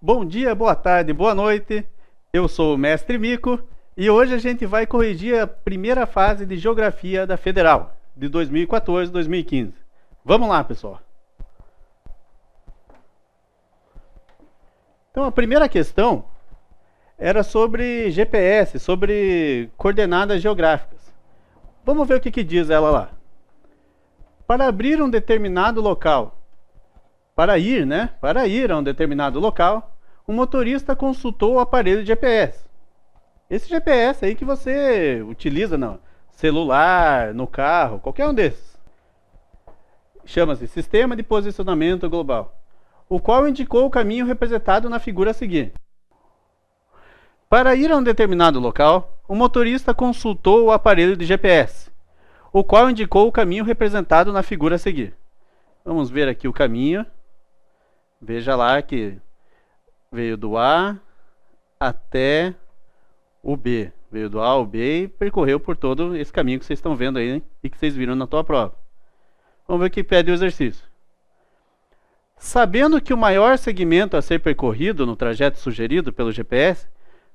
Bom dia, boa tarde, boa noite. Eu sou o Mestre Mico e hoje a gente vai corrigir a primeira fase de Geografia da Federal, de 2014-2015. Vamos lá, pessoal. Então, a primeira questão era sobre GPS, sobre coordenadas geográficas. Vamos ver o que diz ela lá. Para abrir um determinado local, para ir a um determinado local, o motorista consultou o aparelho de GPS. Esse GPS aí que você utiliza no celular, no carro, qualquer um desses. Chama-se Sistema de Posicionamento Global, o qual indicou o caminho representado na figura a seguir. Para ir a um determinado local, o motorista consultou o aparelho de GPS, o qual indicou o caminho representado na figura a seguir. Vamos ver aqui o caminho. Veja lá que veio do A até o B. Veio do A ao B e percorreu por todo esse caminho que vocês estão vendo aí, né? E que vocês viram na tua prova. Vamos ver o que pede o exercício. Sabendo que o maior segmento a ser percorrido no trajeto sugerido pelo GPS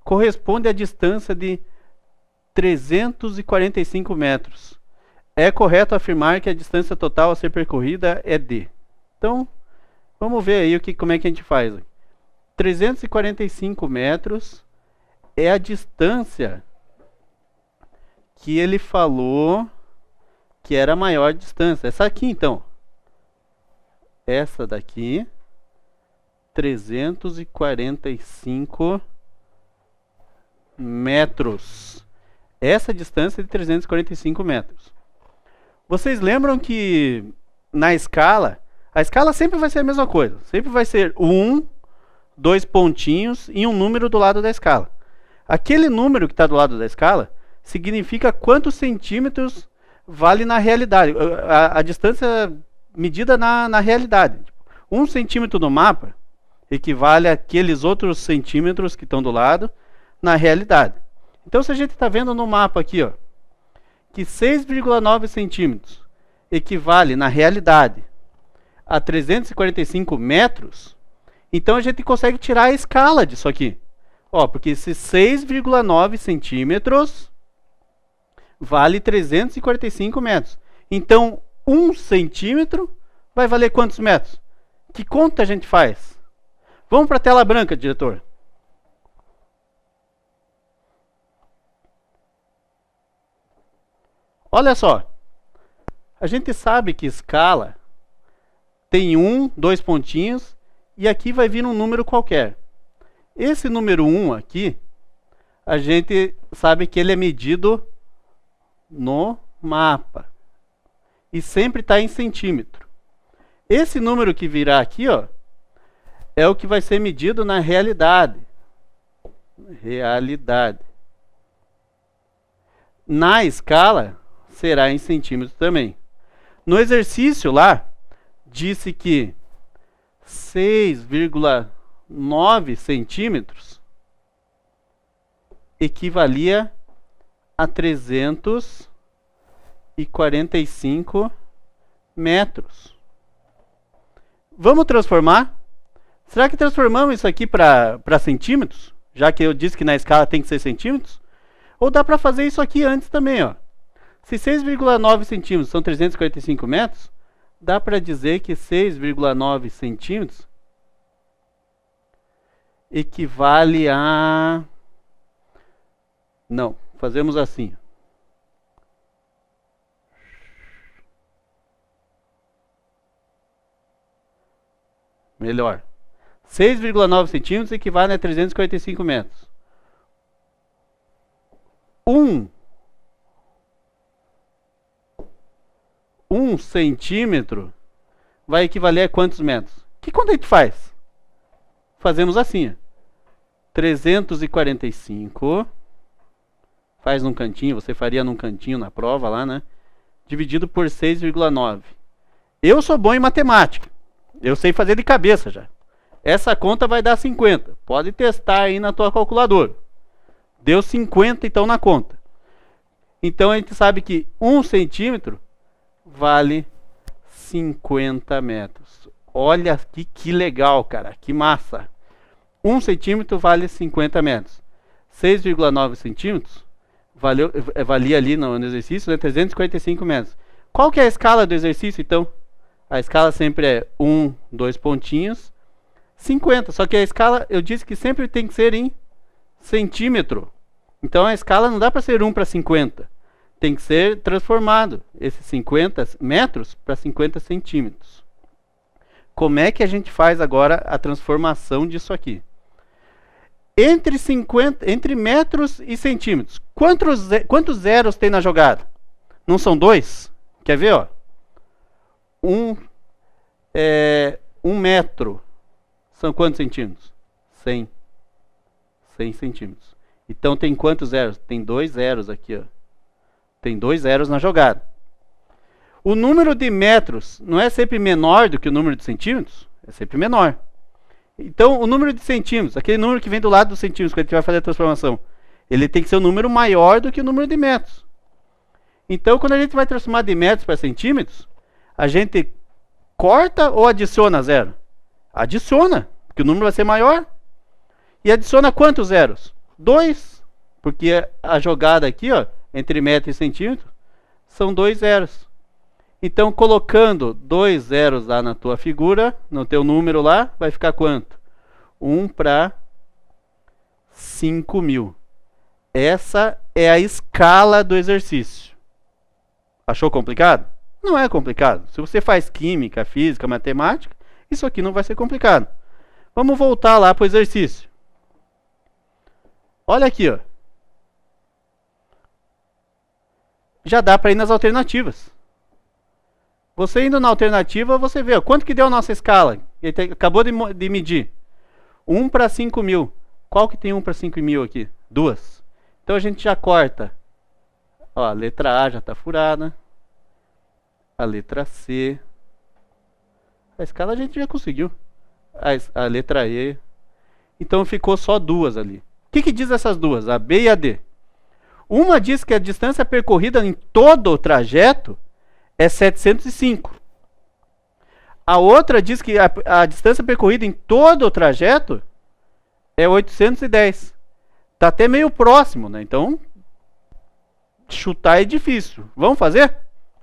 corresponde à distância de 345 metros. É correto afirmar que a distância total a ser percorrida é D. Então, vamos ver aí como é que a gente faz. 345 metros é a distância que ele falou que era a maior distância. Essa aqui, então. Essa daqui, 345 metros. Essa distância é de 345 metros. Vocês lembram que na escala, a escala sempre vai ser a mesma coisa. Sempre vai ser 1, 2 pontinhos e um número do lado da escala. Aquele número que está do lado da escala significa quantos centímetros vale na realidade. A distância medida na realidade. 1 centímetro no mapa equivale àqueles outros centímetros que estão do lado na realidade. Então, se a gente está vendo no mapa aqui, ó, que 6,9 centímetros equivale na realidade a 345 metros, então a gente consegue tirar a escala disso aqui. Ó, porque esse 6,9 centímetros vale 345 metros. Então, 1 centímetro vai valer quantos metros? Que conta a gente faz? Vamos para a tela branca, diretor. Olha só. A gente sabe que escala tem 1, 2 pontinhos e aqui vai vir um número qualquer. Esse número 1 aqui, a gente sabe que ele é medido no mapa. E sempre está em centímetro. Esse número que virá aqui, ó, é o que vai ser medido na realidade. Na escala, será em centímetros também. No exercício lá, disse que 6,9 centímetros equivalia a 345 metros. Vamos transformar? Será que transformamos isso aqui para centímetros? Já que eu disse que na escala tem que ser centímetros? Ou dá para fazer isso aqui antes também, ó? Se 6,9 centímetros são 345 metros, dá para dizer que 6,9 centímetros equivale a... Não, fazemos assim. Melhor. 6,9 centímetros equivale a 345 metros. 1 centímetro vai equivaler a quantos metros? Que conta a gente faz? Fazemos assim. Ó. 345. Faz num cantinho, você faria num cantinho na prova lá, né? Dividido por 6,9. Eu sou bom em matemática. Eu sei fazer de cabeça já. Essa conta vai dar 50. Pode testar aí na tua calculadora. Deu 50 então na conta. Então a gente sabe que 1 centímetro vale 50 metros. Olha aqui que legal, cara. Que massa. 1 centímetro vale 50 metros. 6,9 centímetros valia ali no exercício, né, 345 metros. Qual que é a escala do exercício, então? A escala sempre é 1, 2 pontinhos, 50. Só que a escala, eu disse que sempre tem que ser em centímetro. Então a escala não dá para ser 1 para 50. Tem que ser transformado, esses 50 metros para 50 centímetros. Como é que a gente faz agora a transformação disso aqui? Entre metros e centímetros, quantos zeros tem na jogada? Não são 2? Quer ver? Ó? 1 metro são quantos centímetros? 100 centímetros. Então tem quantos zeros? Tem 2 zeros aqui. Ó. Tem 2 zeros na jogada. O número de metros não é sempre menor do que o número de centímetros? É sempre menor. Então, o número de centímetros, aquele número que vem do lado dos centímetros, quando a gente vai fazer a transformação, ele tem que ser um número maior do que o número de metros. Então, quando a gente vai transformar de metros para centímetros, a gente corta ou adiciona zero? Adiciona, porque o número vai ser maior. E adiciona quantos zeros? 2, porque a jogada aqui, ó, entre metro e centímetro, são 2 zeros. Então, colocando 2 zeros lá na tua figura, no teu número lá, vai ficar quanto? 1 para 5.000. Essa é a escala do exercício. Achou complicado? Não é complicado. Se você faz química, física, matemática, isso aqui não vai ser complicado. Vamos voltar lá para o exercício. Olha aqui, ó. Já dá para ir nas alternativas. Você indo na alternativa, você vê ó, quanto que deu a nossa escala. Ele acabou de medir. 1 para 5.000. Qual que tem 1 para 5.000 aqui? 2. Então a gente já corta. Ó, a letra A já está furada. A letra C. A escala a gente já conseguiu. A letra E. Então ficou só 2 ali. O que diz essas duas? A B e a D. Uma diz que a distância percorrida em todo o trajeto é 705. A outra diz que a distância percorrida em todo o trajeto é 810. Está até meio próximo, né? Então, chutar é difícil. Vamos fazer?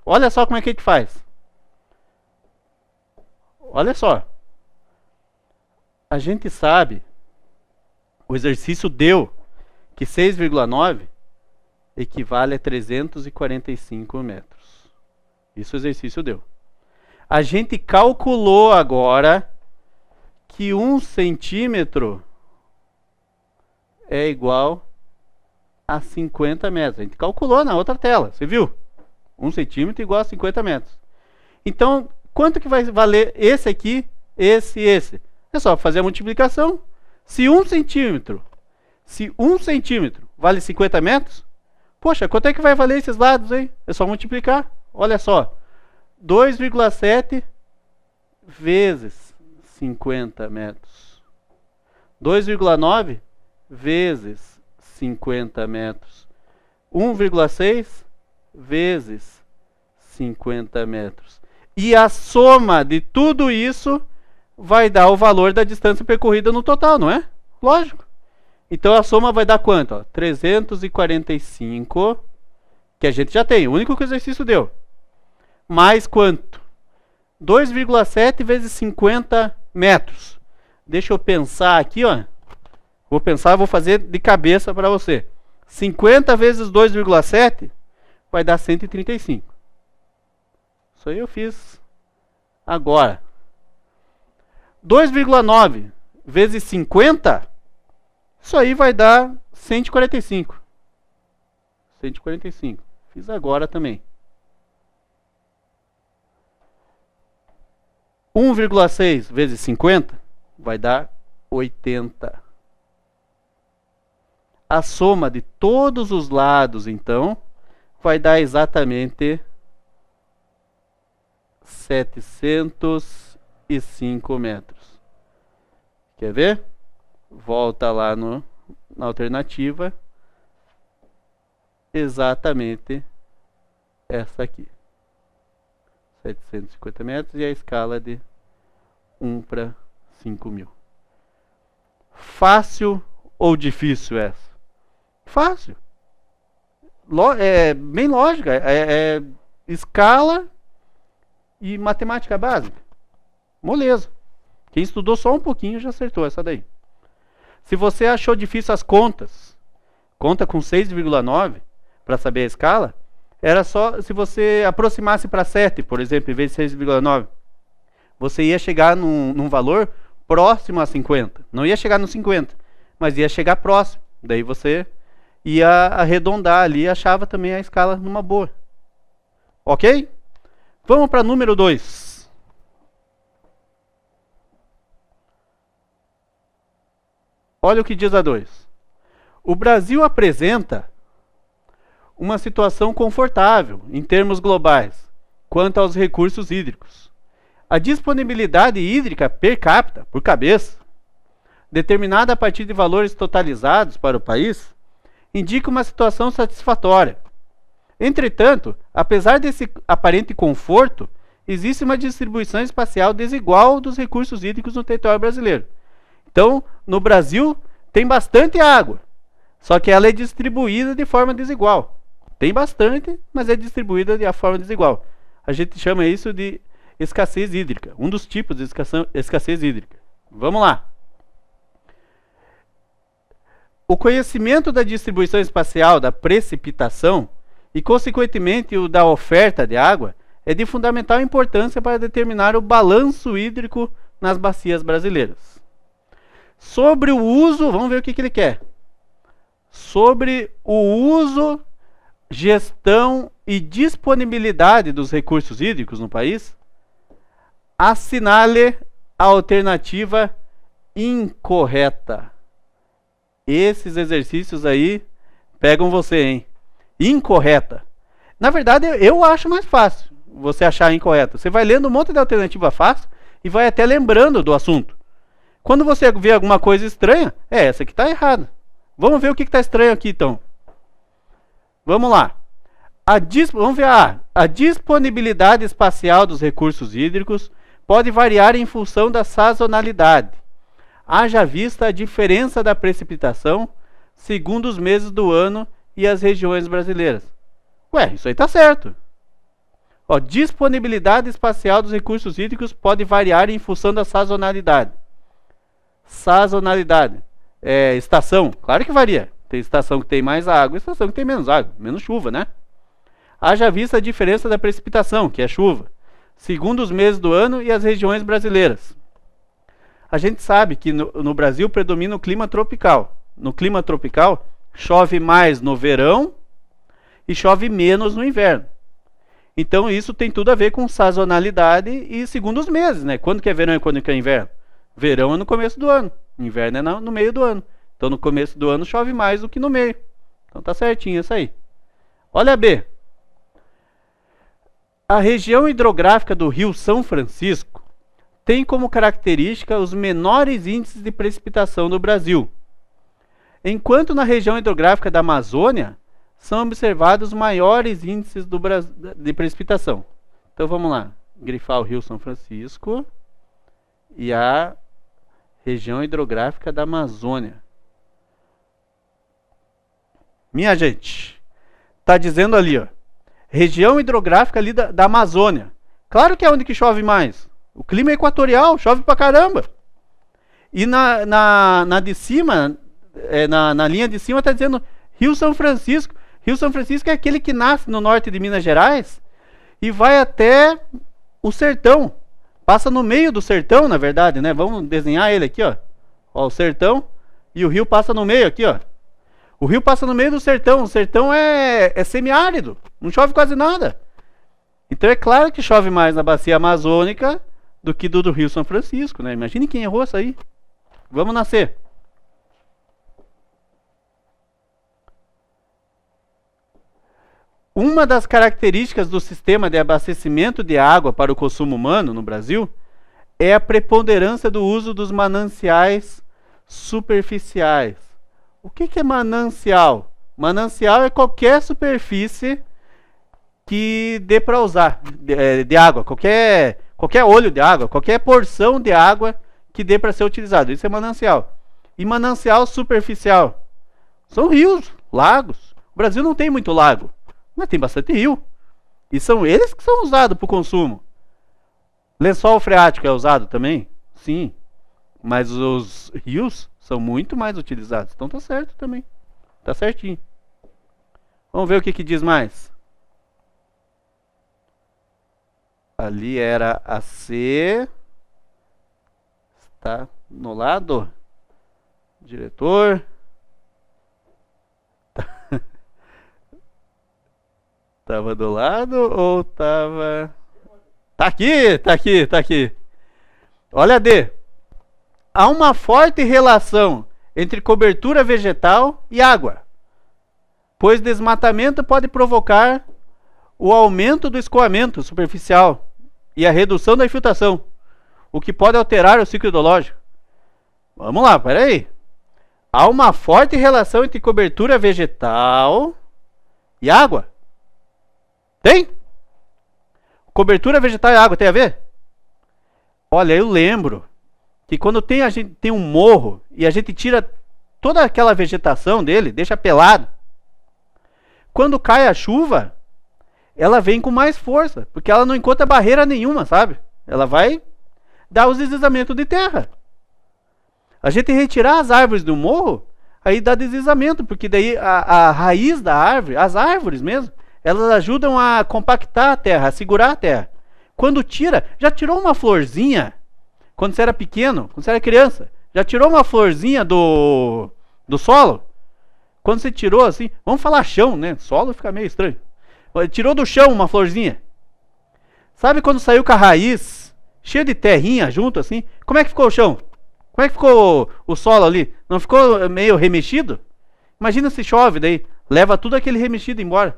Olha só como é que a gente faz. Olha só. A gente sabe, o exercício deu que 6,9 equivale a 345 metros. Isso o exercício deu. A gente calculou agora que 1 centímetro é igual a 50 metros. A gente calculou na outra tela, você viu? 1 centímetro igual a 50 metros. Então, quanto que vai valer esse aqui, esse e esse? É só fazer a multiplicação. Se 1 centímetro vale 50 metros, poxa, quanto é que vai valer esses lados, hein? É só multiplicar. Olha só, 2,7 vezes 50 metros. 2,9 vezes 50 metros. 1,6 vezes 50 metros. E a soma de tudo isso vai dar o valor da distância percorrida no total, não é? Lógico. Então a soma vai dar quanto? Ó, 345, que a gente já tem, o único que o exercício deu. Mais quanto? 2,7 vezes 50 metros. Deixa eu pensar aqui, ó. Vou fazer de cabeça para você. 50 vezes 2,7 vai dar 135. Isso aí eu fiz agora. 2,9 vezes 50, isso aí vai dar 145. 145. Fiz agora também. 1,6 vezes 50 vai dar 80. A soma de todos os lados, então, vai dar exatamente 705 metros. Quer ver? Volta lá na alternativa. Exatamente essa aqui. 750 metros e a escala de 1 para 5.000. fácil ou difícil essa? Fácil. É bem lógica. É escala e matemática básica. Moleza. Quem estudou só um pouquinho já acertou essa daí. Se você achou difícil as contas, conta com 6,9 para saber a escala, era só se você aproximasse para 7, por exemplo, em vez de 6,9. Você ia chegar num valor próximo a 50. Não ia chegar no 50, mas ia chegar próximo. Daí você ia arredondar ali e achava também a escala numa boa. Ok? Vamos para número 2. Olha o que diz a 2. O Brasil apresenta uma situação confortável em termos globais quanto aos recursos hídricos. A disponibilidade hídrica per capita, por cabeça, determinada a partir de valores totalizados para o país, indica uma situação satisfatória. Entretanto, apesar desse aparente conforto, existe uma distribuição espacial desigual dos recursos hídricos no território brasileiro. Então, no Brasil, tem bastante água, só que ela é distribuída de forma desigual. Tem bastante, mas é distribuída de forma desigual. A gente chama isso de escassez hídrica, um dos tipos de escassez hídrica. Vamos lá. O conhecimento da distribuição espacial da precipitação e, consequentemente, o da oferta de água é de fundamental importância para determinar o balanço hídrico nas bacias brasileiras. Sobre o uso, vamos ver o que ele quer. Sobre o uso, gestão e disponibilidade dos recursos hídricos no país, assinale a alternativa incorreta. Esses exercícios aí pegam você, hein? Incorreta. Na verdade, eu acho mais fácil você achar a incorreta. Você vai lendo um monte de alternativa fácil e vai até lembrando do assunto. Quando você vê alguma coisa estranha, essa aqui está errada. Vamos ver o que está estranho aqui, então. Vamos lá. Vamos ver a disponibilidade espacial dos recursos hídricos pode variar em função da sazonalidade. Haja vista a diferença da precipitação segundo os meses do ano e as regiões brasileiras. Ué, isso aí está certo. Disponibilidade espacial dos recursos hídricos pode variar em função da sazonalidade. Sazonalidade. Estação, claro que varia. Tem estação que tem mais água e estação que tem menos água, menos chuva, né? Haja vista a diferença da precipitação, que é chuva, segundo os meses do ano e as regiões brasileiras. A gente sabe que no Brasil predomina o clima tropical. No clima tropical, chove mais no verão e chove menos no inverno. Então isso tem tudo a ver com sazonalidade e segundo os meses, né? Quando que é verão e quando que é inverno? Verão é no começo do ano, inverno é no meio do ano. Então no começo do ano chove mais do que no meio. Então tá certinho isso aí. Olha a B. A região hidrográfica do Rio São Francisco tem como característica os menores índices de precipitação do Brasil, enquanto na região hidrográfica da Amazônia são observados maiores índices de precipitação. Então vamos lá, grifar o Rio São Francisco e a região hidrográfica da Amazônia. Minha gente, está dizendo ali, região hidrográfica ali da Amazônia. Claro que é onde que chove mais. O clima é equatorial, chove pra caramba. E na de cima, na linha de cima está dizendo Rio São Francisco. Rio São Francisco é aquele que nasce no norte de Minas Gerais e vai até o sertão. Passa no meio do sertão, na verdade, né? Vamos desenhar ele aqui, ó. O sertão. E o rio passa no meio aqui, ó. O rio passa no meio do sertão. O sertão é semiárido. Não chove quase nada. Então é claro que chove mais na bacia amazônica do que do Rio São Francisco, né? Imagine quem errou isso aí. Vamos nascer. Uma das características do sistema de abastecimento de água para o consumo humano no Brasil é a preponderância do uso dos mananciais superficiais. O que é manancial? Manancial é qualquer superfície que dê para usar de água, qualquer olho de água, qualquer porção de água que dê para ser utilizado. Isso é manancial. E manancial superficial? São rios, lagos. O Brasil não tem muito lago, mas tem bastante rio. E são eles que são usados para o consumo. Lençol freático é usado também? Sim. Mas os rios são muito mais utilizados. Então tá certo também. Tá certinho. Vamos ver o que diz mais. Ali era a C. Está no lado. Diretor. Tava do lado ou tava... Tá aqui, tá aqui, tá aqui. Olha a D. Há uma forte relação entre cobertura vegetal e água, pois desmatamento pode provocar o aumento do escoamento superficial e a redução da infiltração, o que pode alterar o ciclo hidrológico. Vamos lá, peraí. Há uma forte relação entre cobertura vegetal e água. Tem? Cobertura vegetal e água tem a ver? Olha, eu lembro que quando a gente tem um morro e a gente tira toda aquela vegetação dele, deixa pelado, quando cai a chuva, ela vem com mais força, porque ela não encontra barreira nenhuma, sabe? Ela vai dar os deslizamentos de terra. A gente retirar as árvores do morro, aí dá deslizamento, porque daí a raiz da árvore, as árvores mesmo, elas ajudam a compactar a terra, a segurar a terra. Quando tira, já tirou uma florzinha, quando você era pequeno, quando você era criança, já tirou uma florzinha do solo? Quando você tirou assim, vamos falar chão, né? Solo fica meio estranho. Tirou do chão uma florzinha. Sabe quando saiu com a raiz, cheia de terrinha junto assim? Como é que ficou o chão? Como é que ficou o solo ali? Não ficou meio remexido? Imagina se chove daí, leva tudo aquele remexido embora.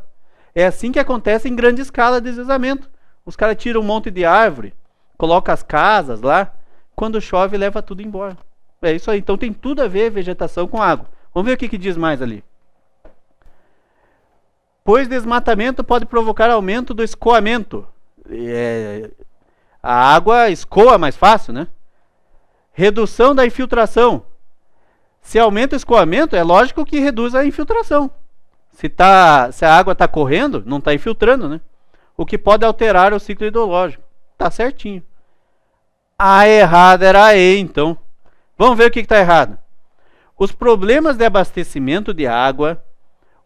É assim que acontece em grande escala de deslizamento. Os caras tiram um monte de árvore, colocam as casas lá, quando chove leva tudo embora. É isso aí, então tem tudo a ver vegetação com água. Vamos ver o que diz mais ali. Pois desmatamento pode provocar aumento do escoamento. A água escoa mais fácil, né? Redução da infiltração. Se aumenta o escoamento, é lógico que reduz a infiltração. Se a água está correndo, não está infiltrando, né? O que pode alterar o ciclo hidrológico. Tá certinho. A errada era a E, então. Vamos ver o que está errado. Os problemas de abastecimento de água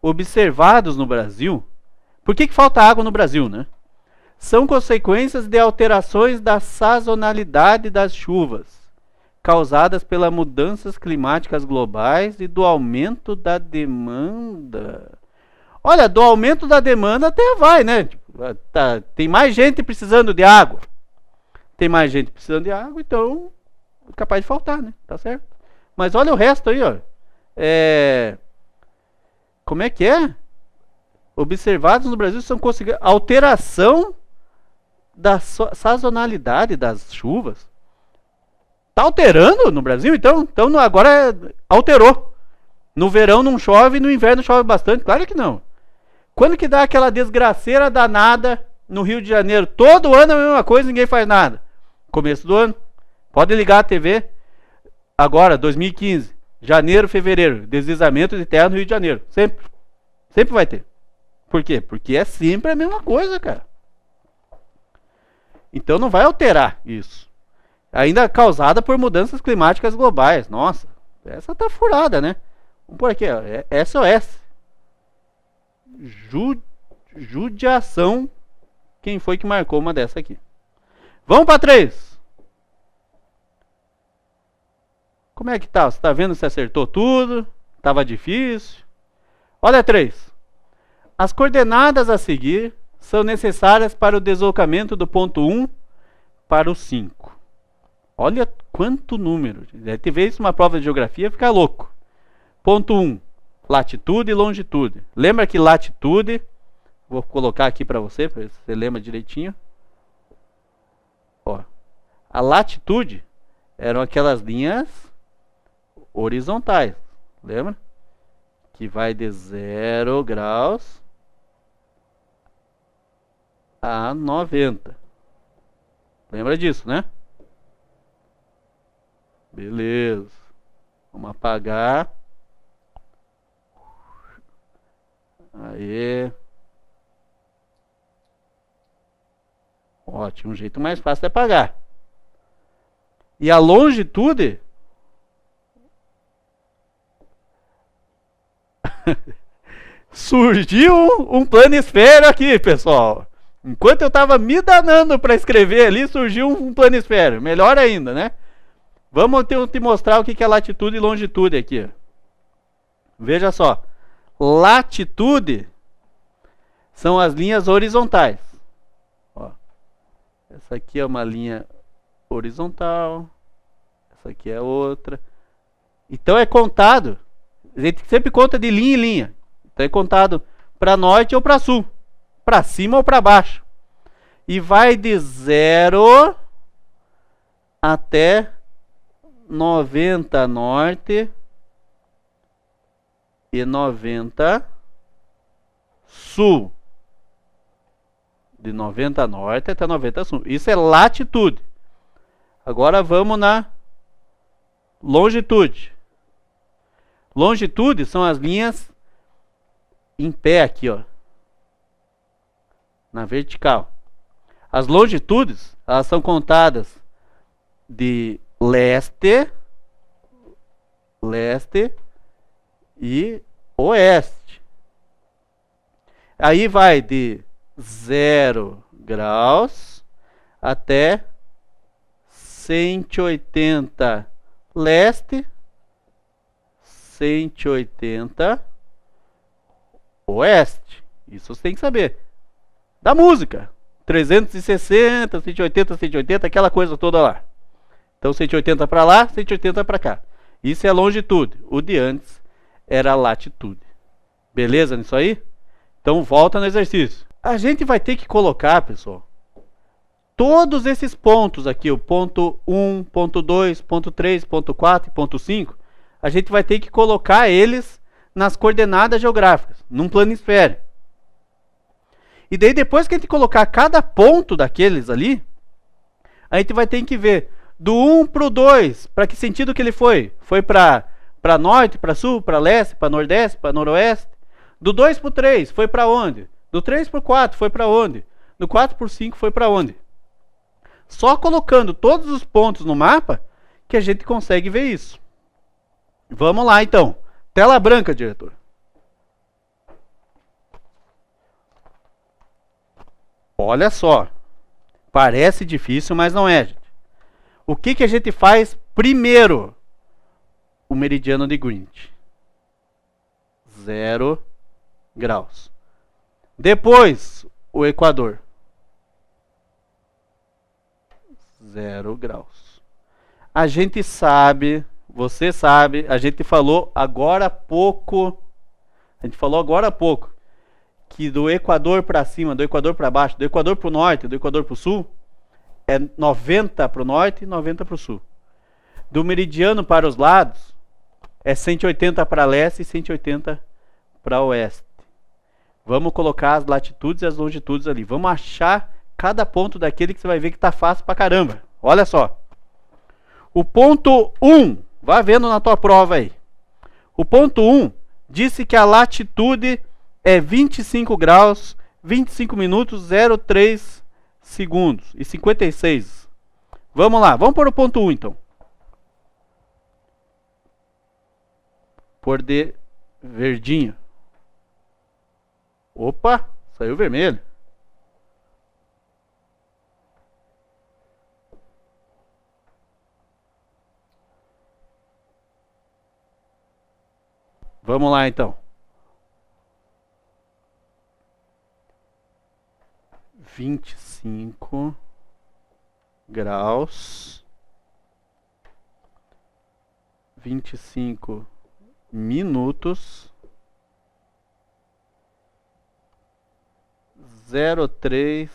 observados no Brasil. Por que falta água no Brasil, né? São consequências de alterações da sazonalidade das chuvas, causadas pelas mudanças climáticas globais e do aumento da demanda. Olha, do aumento da demanda até vai, né? Tem mais gente precisando de água. Tem mais gente precisando de água, então é capaz de faltar, né? Tá certo? Mas olha o resto aí, ó. Como é que é? Observados no Brasil são alteração da sazonalidade das chuvas. Tá alterando no Brasil, então agora alterou. No verão não chove, no inverno chove bastante. Claro que não. Quando que dá aquela desgraceira danada no Rio de Janeiro? Todo ano é a mesma coisa, ninguém faz nada. Começo do ano. Pode ligar a TV. Agora, 2015. Janeiro, fevereiro. Deslizamento de terra no Rio de Janeiro. Sempre. Sempre vai ter. Por quê? Porque é sempre a mesma coisa, cara. Então não vai alterar isso. Ainda causada por mudanças climáticas globais. Nossa, essa tá furada, né? Vamos por aqui, ó. SOS. Judiação. Quem foi que marcou uma dessa aqui? Vamos para 3. Como é que tá? Você tá vendo se acertou tudo? Tava difícil? Olha 3. As coordenadas a seguir são necessárias para o deslocamento do ponto 1 para o 5. Olha quanto número. Deve ver isso numa prova de geografia, fica louco. Ponto 1. Latitude e longitude. Lembra que latitude, vou colocar aqui para você você lembra direitinho. Ó, a latitude eram aquelas linhas horizontais. Lembra? Que vai de 0 graus a 90. Lembra disso, né? Beleza. Vamos apagar. Aí. Ótimo, um jeito mais fácil de apagar. E a longitude surgiu um planisfério aqui, pessoal. Enquanto eu estava me danando para escrever ali, surgiu um planisfério. Melhor ainda, né? Vamos te mostrar o que é latitude e longitude aqui. Veja só. Latitude são as linhas horizontais. Ó, essa aqui é uma linha horizontal. Essa aqui é outra. Então é contado. A gente sempre conta de linha em linha. Então é contado para norte ou para sul. Para cima ou para baixo. E vai de 0 até 90 norte e 90 sul. De 90 norte até 90 sul. Isso é latitude. Agora vamos na longitude. Longitude são as linhas em pé aqui, ó. Na vertical. As longitudes, elas são contadas de leste e oeste. Aí vai de 0 graus até 180 leste, 180 oeste. Isso você tem que saber. Da música. 360, 180, 180, aquela coisa toda lá. Então 180 para lá, 180 para cá. Isso é longitude. O de antes era latitude. Beleza nisso aí? Então volta no exercício. A gente vai ter que colocar, pessoal, todos esses pontos aqui, o ponto 1, ponto 2, ponto 3, ponto 4 e ponto 5, a gente vai ter que colocar eles nas coordenadas geográficas, num planisfério. E daí depois que a gente colocar cada ponto daqueles ali, a gente vai ter que ver do 1 para o 2, para que sentido que ele foi? Foi para norte, para sul, para leste, para nordeste, para noroeste. Do 2 para o 3, foi para onde? Do 3 para o 4, foi para onde? Do 4 para o 5, foi para onde? Só colocando todos os pontos no mapa que a gente consegue ver isso. Vamos lá então. Tela branca, diretor. Olha só. Parece difícil, mas não é, gente. O que a gente faz primeiro? O meridiano de Greenwich. 0 graus. Depois, o Equador. 0 graus. A gente sabe, você sabe, a gente falou agora há pouco, que do Equador para cima, do Equador para baixo, do Equador para o norte, do Equador para o sul, é 90 para o norte e 90 para o sul. Do meridiano para os lados, é 180 para leste e 180 para oeste. Vamos colocar as latitudes e as longitudes ali. Vamos achar cada ponto daquele que você vai ver que está fácil pra caramba. Olha só. O ponto 1, vai vendo na tua prova aí. O ponto 1 disse que a latitude é 25 graus, 25 minutos, 03 segundos e 56. Vamos lá, vamos para o ponto 1 então. Por de verdinho. Opa, saiu vermelho. Vamos lá então. 25 graus, 25 minutos, 03,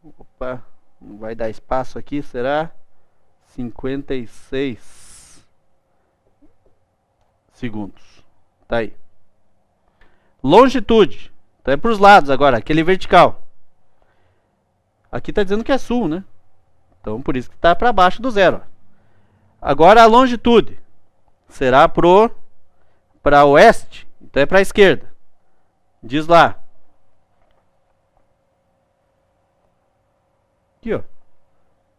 opa, não vai dar espaço aqui, será? 56 segundos. Tá aí. Longitude. Então é para os lados agora, aquele vertical. Aqui está dizendo que é sul, né? Então por isso que está para baixo do zero. Agora a longitude. será para oeste, então é para a esquerda. Diz lá. Aqui, ó.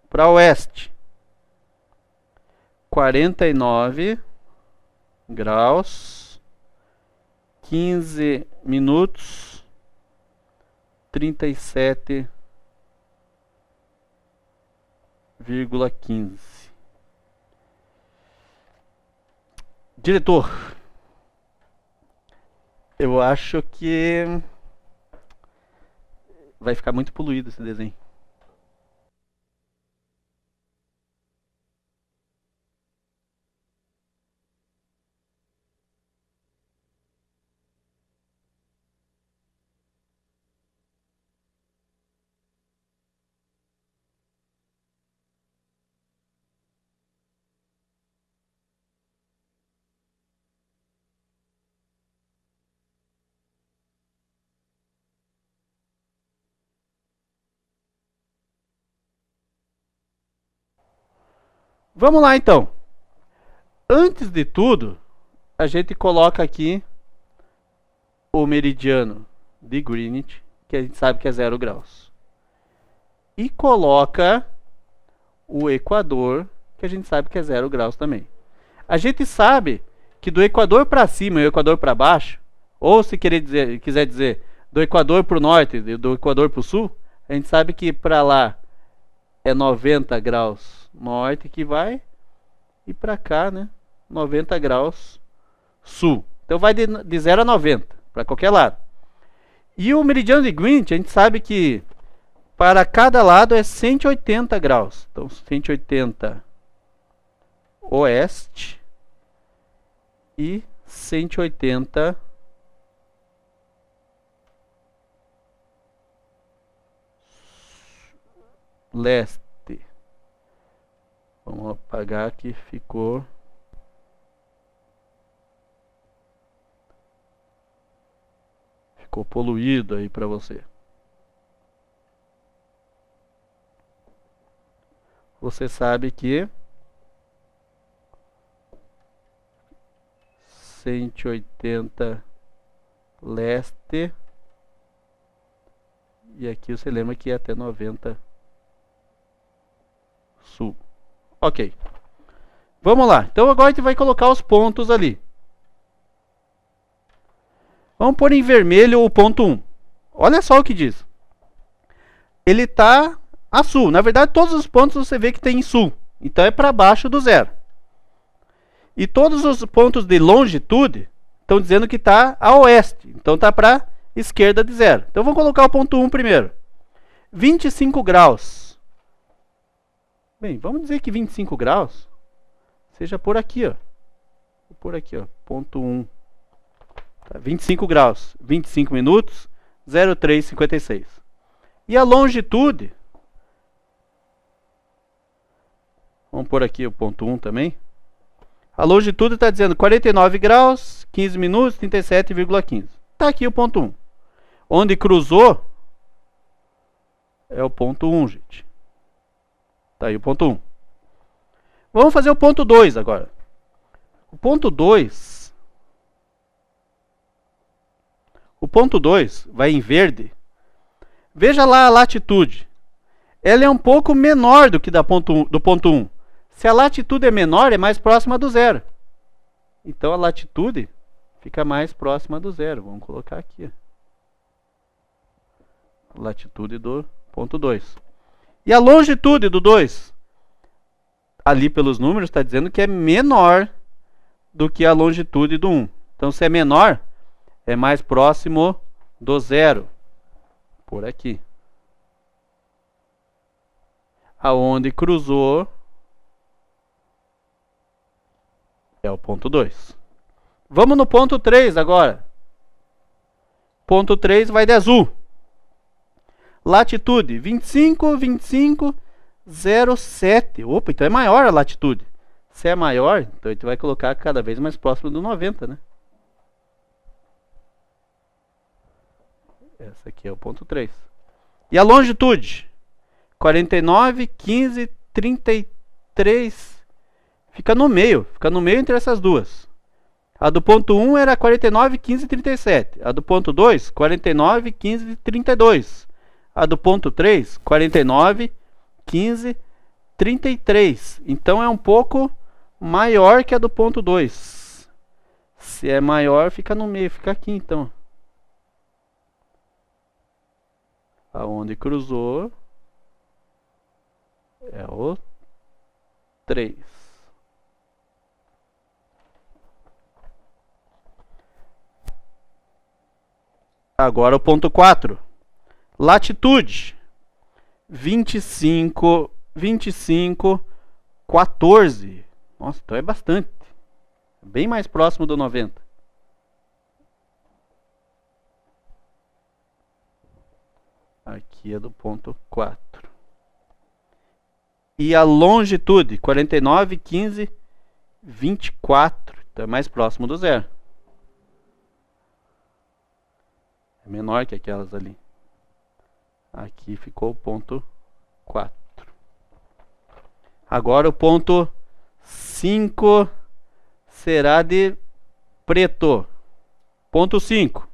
Para oeste. 49 graus, 15 minutos, 37,15. Diretor, eu acho que vai ficar muito poluído esse desenho. Vamos lá então. Antes de tudo, a gente coloca aqui o meridiano de Greenwich, que a gente sabe que é 0 graus. E coloca o Equador, que a gente sabe que é 0 graus também. A gente sabe que do Equador para cima e do Equador para baixo, ou se quiser dizer do Equador para o norte e do Equador para o sul, a gente sabe que para lá é 90 graus norte que vai, e para cá, né, 90 graus sul. Então vai de 0 a 90, para qualquer lado. E o meridiano de Greenwich, a gente sabe que para cada lado é 180 graus. Então 180 oeste e 180 leste. Vamos apagar que ficou poluído aí para você. Você sabe que 180 leste, e aqui você lembra que é até 90 sul. Ok. Vamos lá. Então agora a gente vai colocar os pontos ali. Vamos pôr em vermelho o ponto 1. Olha só o que diz. Ele está a sul. Na verdade, todos os pontos você vê que tem em sul. Então é para baixo do 0. E todos os pontos de longitude estão dizendo que está a oeste. Então está para esquerda de 0. Então vamos colocar o ponto 1 primeiro. 25 graus. Bem, vamos dizer que 25 graus seja por aqui, ó. Por aqui, ó. Ponto 1. Tá, 25 graus. 25 minutos. 03,56. E a longitude. Vamos pôr aqui o ponto 1 também. A longitude está dizendo 49 graus, 15 minutos, 37,15. Está aqui o ponto 1. Onde cruzou é o ponto 1, gente. Está aí o ponto 1. Vamos fazer o ponto 2 agora. O ponto 2. O ponto 2 vai em verde. Veja lá a latitude. Ela é um pouco menor do que do ponto 1. Se a latitude é menor, é mais próxima do 0. Então a latitude fica mais próxima do 0. Vamos colocar aqui. A latitude do ponto 2. E a longitude do 2? Ali pelos números está dizendo que é menor do que a longitude do 1. Então se é menor, é mais próximo do 0. Por aqui. Aonde cruzou é o ponto 2. Vamos no ponto 3 agora. Ponto 3 vai de azul. Latitude 25, 25, 07. Opa, então é maior a latitude. Se é maior, então a gente vai colocar cada vez mais próximo do 90, né? Essa aqui é o ponto 3. E a longitude? 49, 15, 33, fica no meio entre essas duas. A do ponto 1 era 49, 15 e 37. A do ponto 2, 49, 15 e 32. A do ponto 3, 49, 15 e 33. Então é um pouco maior que a do ponto 2. Se é maior, fica no meio, fica aqui então. Aonde cruzou é o 3. Agora o ponto 4. Latitude 25, 25, 14. Nossa, então é bastante. Bem mais próximo do 90. Aqui é do ponto 4. E a longitude 49, 15, 24. Então é mais próximo do zero. É menor que aquelas ali. Aqui ficou o ponto 4. Agora o ponto 5 será de preto. Ponto 5.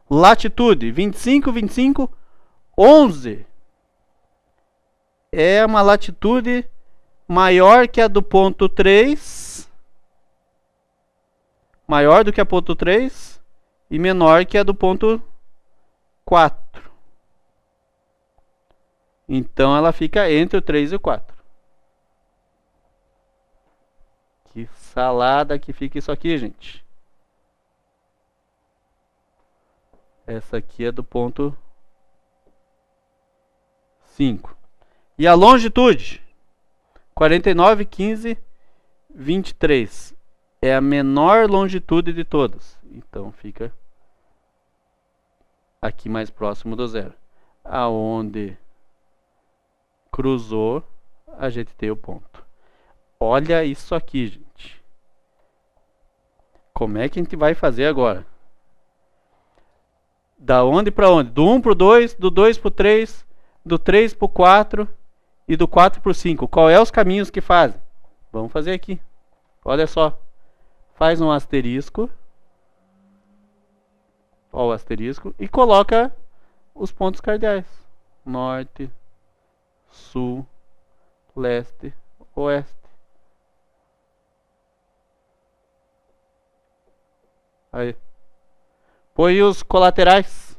Latitude 25, 25, 11. É uma latitude maior que a do ponto 3. Maior do que a ponto 3 e menor que a do ponto 4. Então ela fica entre o 3 e o 4. Que salada que fica isso aqui, gente. Essa aqui é do ponto 5. E a longitude 49, 15, 23. É a menor longitude de todas. Então fica aqui mais próximo do zero. Aonde cruzou, a gente tem o ponto. Olha isso aqui, gente. Como é que a gente vai fazer agora? Da onde para onde? Do 1 para o 2, do 2 para o 3, do 3 para o 4 e do 4 para o 5. Qual é os caminhos que fazem? Vamos fazer aqui. Olha só. Faz um asterisco. Olha o asterisco. E coloca os pontos cardeais. Norte, sul, leste, oeste. Aí. Põe os colaterais.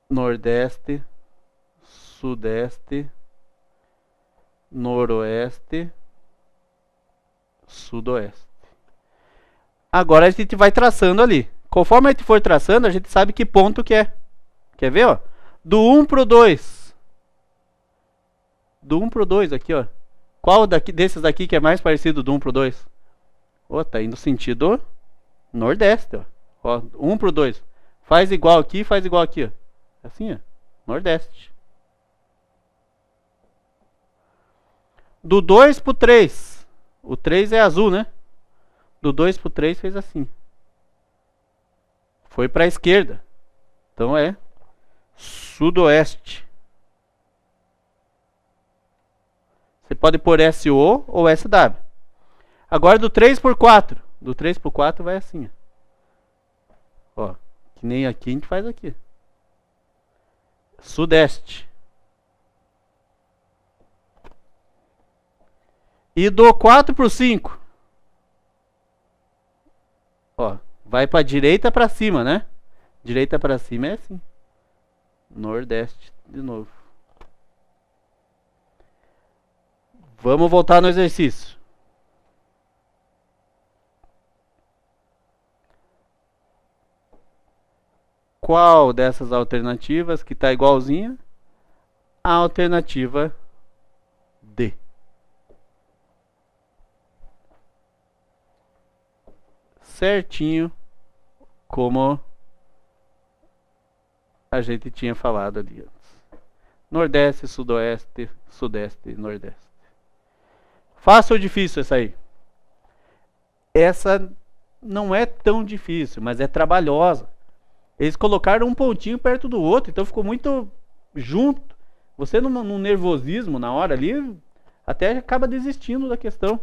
Nordeste, sudeste, noroeste, sudoeste. Agora a gente vai traçando ali. Conforme a gente for traçando, a gente sabe que ponto que é. Quer ver, ó? Do 1 pro 2. Do 1 pro 2 aqui, ó. Qual desses daqui que é mais parecido do 1 pro 2? Ó, tá indo sentido nordeste, ó. Ó, 1 pro 2. Faz igual aqui, faz igual aqui, ó. Assim, ó. Nordeste. Do 2 pro 3. O 3 é azul, né? Do 2 pro 3 fez assim. Foi para a esquerda. Então é sudoeste. Você pode pôr SO ou SW. Agora do 3 por 4. Do 3 por 4 vai assim. Ó, que nem aqui a gente faz aqui. Sudeste. E do 4 por 5. Ó, vai para direita para cima, né? Direita para cima é assim. Nordeste de novo. Vamos voltar no exercício. Qual dessas alternativas que está igualzinha? A alternativa D. Certinho como a gente tinha falado ali antes. Nordeste, sudoeste, sudeste e nordeste. Fácil ou difícil essa aí? Essa não é tão difícil, mas é trabalhosa. Eles colocaram um pontinho perto do outro, então ficou muito junto. Você num nervosismo na hora ali, até acaba desistindo da questão.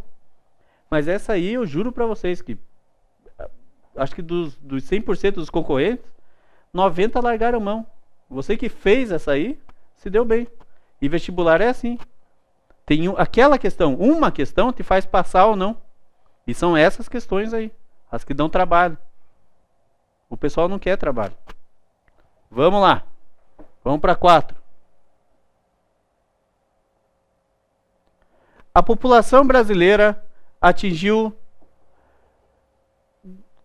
Mas essa aí eu juro pra vocês que acho que dos 100% dos concorrentes, 90 largaram mão. Você que fez essa aí, se deu bem. E vestibular é assim. Tem aquela questão, uma questão te faz passar ou não. E são essas questões aí, as que dão trabalho. O pessoal não quer trabalho. Vamos lá. Vamos para 4. A população brasileira atingiu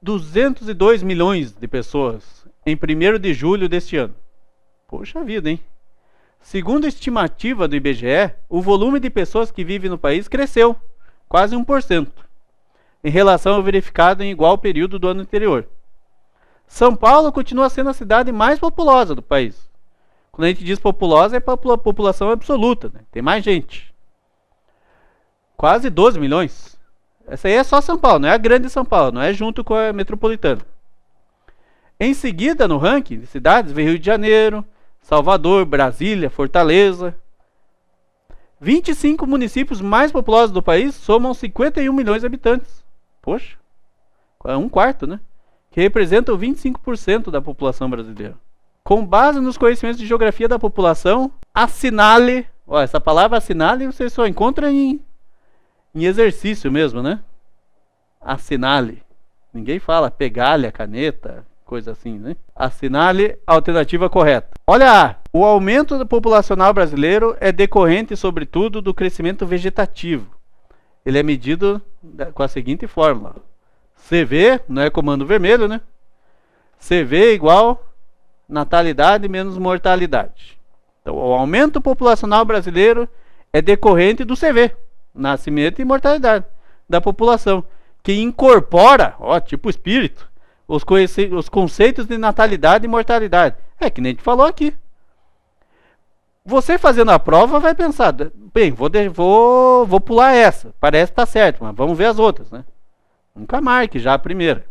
202 milhões de pessoas em 1º de julho deste ano. Poxa vida, hein? Segundo a estimativa do IBGE, o volume de pessoas que vivem no país cresceu, quase 1%, em relação ao verificado em igual período do ano anterior. São Paulo continua sendo a cidade mais populosa do país. Quando a gente diz populosa, é a população absoluta, né? Tem mais gente. Quase 12 milhões. Essa aí é só São Paulo, não é a grande São Paulo, não é junto com a metropolitana. Em seguida, no ranking de cidades, veio Rio de Janeiro, Salvador, Brasília, Fortaleza. 25 municípios mais populosos do país somam 51 milhões de habitantes. Poxa, é 1/4, né? Que representam 25% da população brasileira. Com base nos conhecimentos de geografia da população, assinale, ó, essa palavra assinale você só encontra em exercício mesmo, né? Assinale. Ninguém fala pegalha, caneta, coisa assim, né? Assinale a alternativa correta. Olha, o aumento populacional brasileiro é decorrente, sobretudo, do crescimento vegetativo. Ele é medido com a seguinte fórmula. CV, não é comando vermelho, né? CV igual natalidade menos mortalidade. Então, o aumento populacional brasileiro é decorrente do CV, nascimento e mortalidade, da população, que incorpora, ó, tipo espírito, os conceitos de natalidade e mortalidade. É que nem a gente falou aqui. Você fazendo a prova vai pensar, bem, vou pular essa, parece que tá certo, mas vamos ver as outras, né? Nunca marque já a primeira.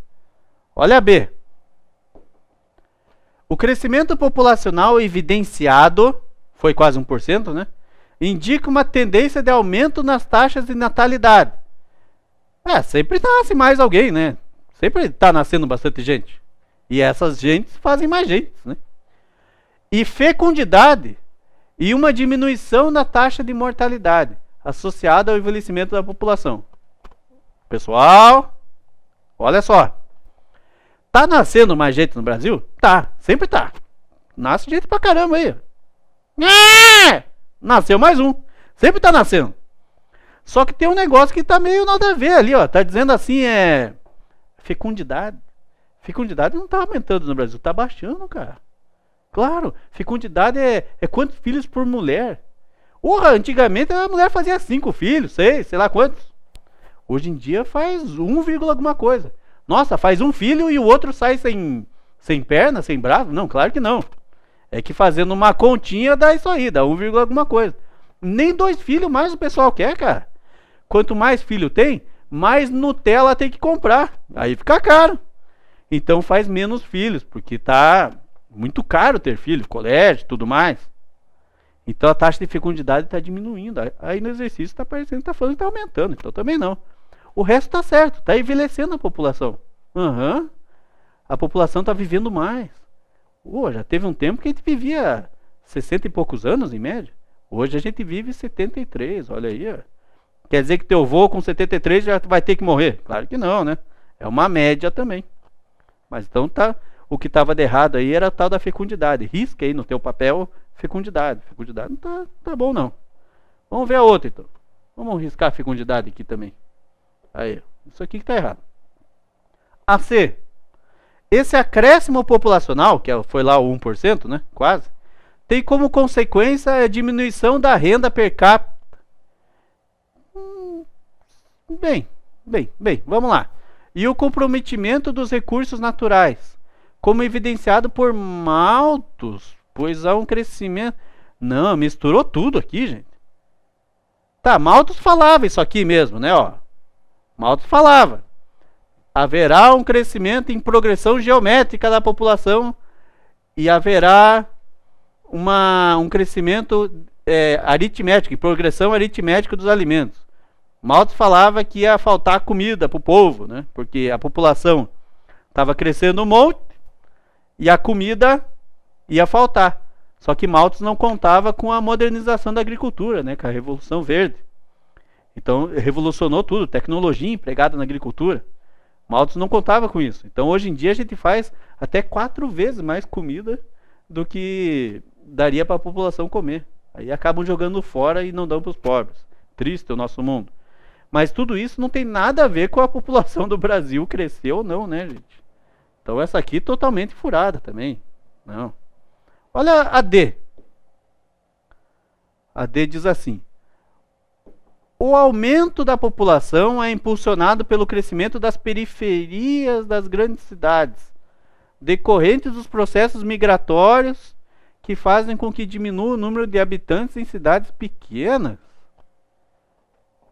Olha a B. O crescimento populacional evidenciado, foi quase 1%, né? Indica uma tendência de aumento nas taxas de natalidade. Sempre nasce mais alguém, né? Sempre está nascendo bastante gente. E essas gentes fazem mais gente, né? E fecundidade e uma diminuição na taxa de mortalidade associada ao envelhecimento da população. Pessoal, olha só. Tá nascendo mais gente no Brasil? Tá, sempre tá. Nasce gente pra caramba aí. Nasceu mais um. Sempre tá nascendo. Só que tem um negócio que tá meio nada a ver ali, ó. Tá dizendo assim, fecundidade. Fecundidade não tá aumentando no Brasil, tá baixando, cara. Claro, fecundidade é quantos filhos por mulher. Antigamente a mulher fazia 5 filhos, 6, sei lá quantos. Hoje em dia faz 1, alguma coisa. Nossa, faz um filho e o outro sai sem perna, sem braço? Não, claro que não. É que fazendo uma continha dá isso aí, dá 1, alguma coisa. Nem 2 filhos mais o pessoal quer, cara. Quanto mais filho tem, mais Nutella tem que comprar. Aí fica caro. Então faz menos filhos, porque tá muito caro ter filho, colégio, tudo mais. Então a taxa de fecundidade está diminuindo. Aí no exercício está parecendo que está falando que está aumentando. Então também não. O resto está certo, está envelhecendo a população. A população está vivendo mais. Já teve um tempo que a gente vivia 60 e poucos anos em média. Hoje a gente vive 73, olha aí. Ó. Quer dizer que teu avô com 73 já vai ter que morrer? Claro que não, né? É uma média também. Mas então tá, o que estava de errado aí era a tal da fecundidade. Risca aí no teu papel fecundidade. Fecundidade não tá bom não. Vamos ver a outra então. Vamos riscar a fecundidade aqui também. Aí, isso aqui que está errado. AC. Esse acréscimo populacional, que foi lá o 1%, né? Quase. Tem como consequência a diminuição da renda per capita. Bem, vamos lá. E o comprometimento dos recursos naturais, como evidenciado por Malthus, pois há um crescimento... Não, misturou tudo aqui, gente. Tá, Malthus falava isso aqui mesmo, né? Ó. Malthus falava. Haverá um crescimento em progressão geométrica da população e haverá um crescimento aritmética, progressão aritmética dos alimentos. Malthus falava que ia faltar comida para o povo, né? Porque a população estava crescendo um monte e a comida ia faltar. Só que Malthus não contava com a modernização da agricultura, né? Com a Revolução Verde. Então revolucionou tudo, tecnologia empregada na agricultura. Malthus não contava com isso. Então hoje em dia a gente faz até 4 vezes mais comida do que daria para a população comer. Aí acabam jogando fora e não dão para os pobres. Triste o nosso mundo. Mas tudo isso não tem nada a ver com a população do Brasil crescer ou não, né, gente? Então essa aqui totalmente furada também. Não. Olha a D. A D diz assim: o aumento da população é impulsionado pelo crescimento das periferias das grandes cidades, decorrentes dos processos migratórios que fazem com que diminua o número de habitantes em cidades pequenas.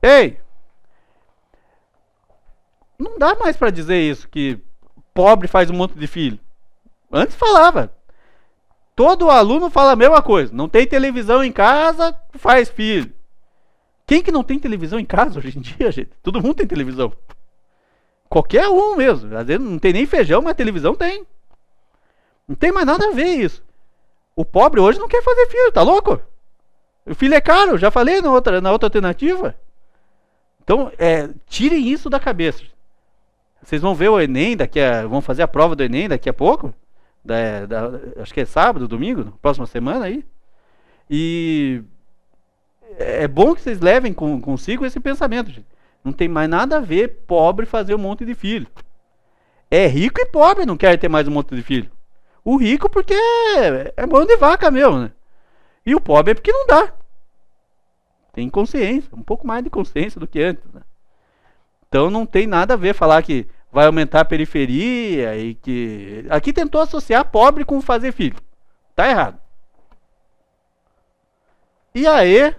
Ei! Não dá mais para dizer isso, que pobre faz um monte de filho. Antes falava. Todo aluno fala a mesma coisa. Não tem televisão em casa, faz filho. Quem que não tem televisão em casa hoje em dia, gente? Todo mundo tem televisão. Qualquer um mesmo. Às vezes não tem nem feijão, mas televisão tem. Não tem mais nada a ver isso. O pobre hoje não quer fazer filho, tá louco? O filho é caro, já falei na outra alternativa. Então, tirem isso da cabeça. Vocês vão ver o Enem vão fazer a prova do Enem daqui a pouco. Acho que é sábado, domingo, próxima semana aí. E é bom que vocês levem consigo esse pensamento, gente. Não tem mais nada a ver pobre fazer um monte de filho. É rico e pobre não quer ter mais um monte de filho. O rico porque é mão de vaca mesmo, né? E o pobre é porque não dá. Tem consciência, um pouco mais de consciência do que antes, né? Então não tem nada a ver falar que vai aumentar a periferia e que... Aqui tentou associar pobre com fazer filho. Tá errado. E aí,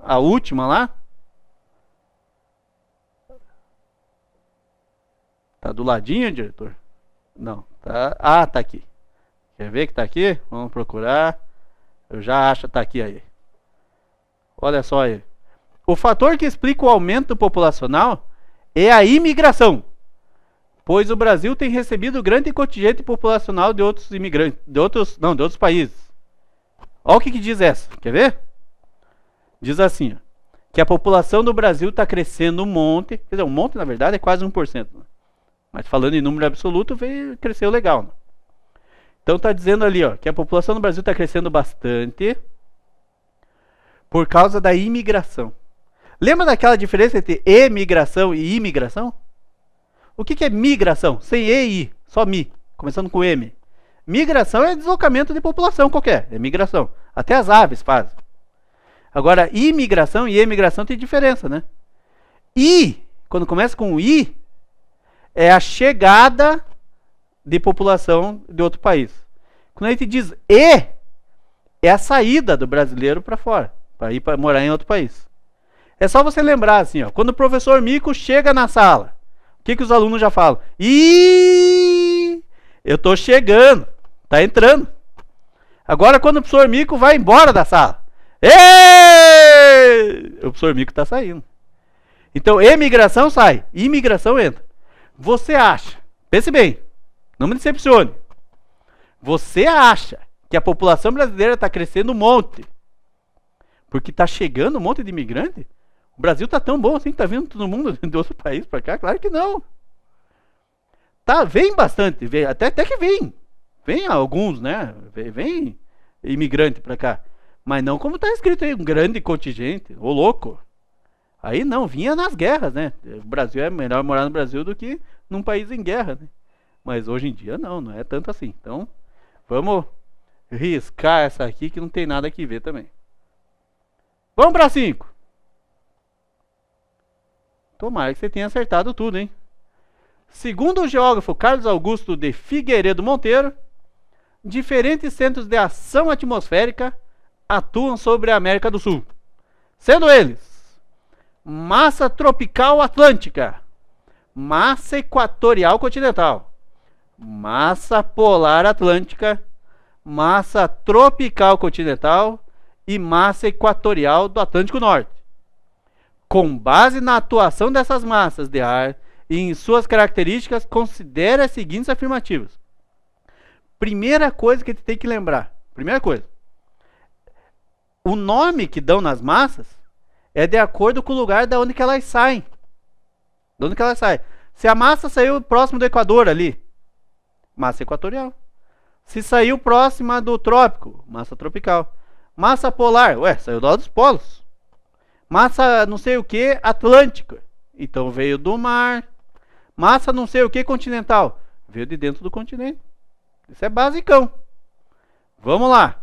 a última lá. Tá do ladinho, diretor? Não. Tá... Ah, tá aqui. Quer ver que tá aqui? Vamos procurar. Eu já acho que tá aqui aí. Olha só aí. O fator que explica o aumento populacional é a imigração, pois o Brasil tem recebido grande contingente populacional de outros imigrantes, de outros países. Olha o que diz essa, quer ver? Diz assim, ó, que a população do Brasil está crescendo um monte, quer dizer, um monte na verdade é quase 1%, né? Mas falando em número absoluto, cresceu legal, né? Então está dizendo ali, ó, que a população do Brasil está crescendo bastante por causa da imigração. Lembra daquela diferença entre emigração e imigração? O que é migração? Sem E e I, só mi, começando com M. Migração é deslocamento de população qualquer, é migração. Até as aves fazem. Agora, imigração e emigração tem diferença, né? I, quando começa com I, é a chegada de população de outro país. Quando a gente diz E, é a saída do brasileiro para fora, para ir para morar em outro país. É só você lembrar assim, ó, quando o professor Mico chega na sala, o que os alunos já falam? Eu tô chegando, tá entrando. Agora quando o professor Mico vai embora da sala, o professor Mico tá saindo. Então emigração sai, imigração entra. Você acha, pense bem, não me decepcione, você acha que a população brasileira está crescendo um monte porque está chegando um monte de imigrante? O Brasil tá tão bom assim que tá vindo todo mundo de outro país para cá? Claro que não. Vem bastante, até que vem. Vem alguns, né? Vem imigrante para cá. Mas não como tá escrito aí, um grande contingente. Ô louco. Aí não, vinha nas guerras, né? O Brasil é melhor morar no Brasil do que num país em guerra, né? Mas hoje em dia não é tanto assim. Então, vamos riscar essa aqui que não tem nada que ver também. Vamos para 5. Tomara que você tenha acertado tudo, hein? Segundo o geógrafo Carlos Augusto de Figueiredo Monteiro, diferentes centros de ação atmosférica atuam sobre a América do Sul, sendo eles massa tropical atlântica, massa equatorial continental, massa polar atlântica, massa tropical continental e massa equatorial do Atlântico Norte. Com base na atuação dessas massas de ar e em suas características, considere as seguintes afirmativas. Primeira coisa que a gente tem que lembrar. Primeira coisa. O nome que dão nas massas é de acordo com o lugar de onde que elas saem. De onde que elas saem. Se a massa saiu próximo do Equador ali, massa equatorial. Se saiu próxima do trópico, massa tropical. Massa polar, saiu do lado dos polos. Massa não sei o que, atlântica. Então veio do mar. Massa não sei o que, continental. Veio de dentro do continente. Isso é basicão. Vamos lá.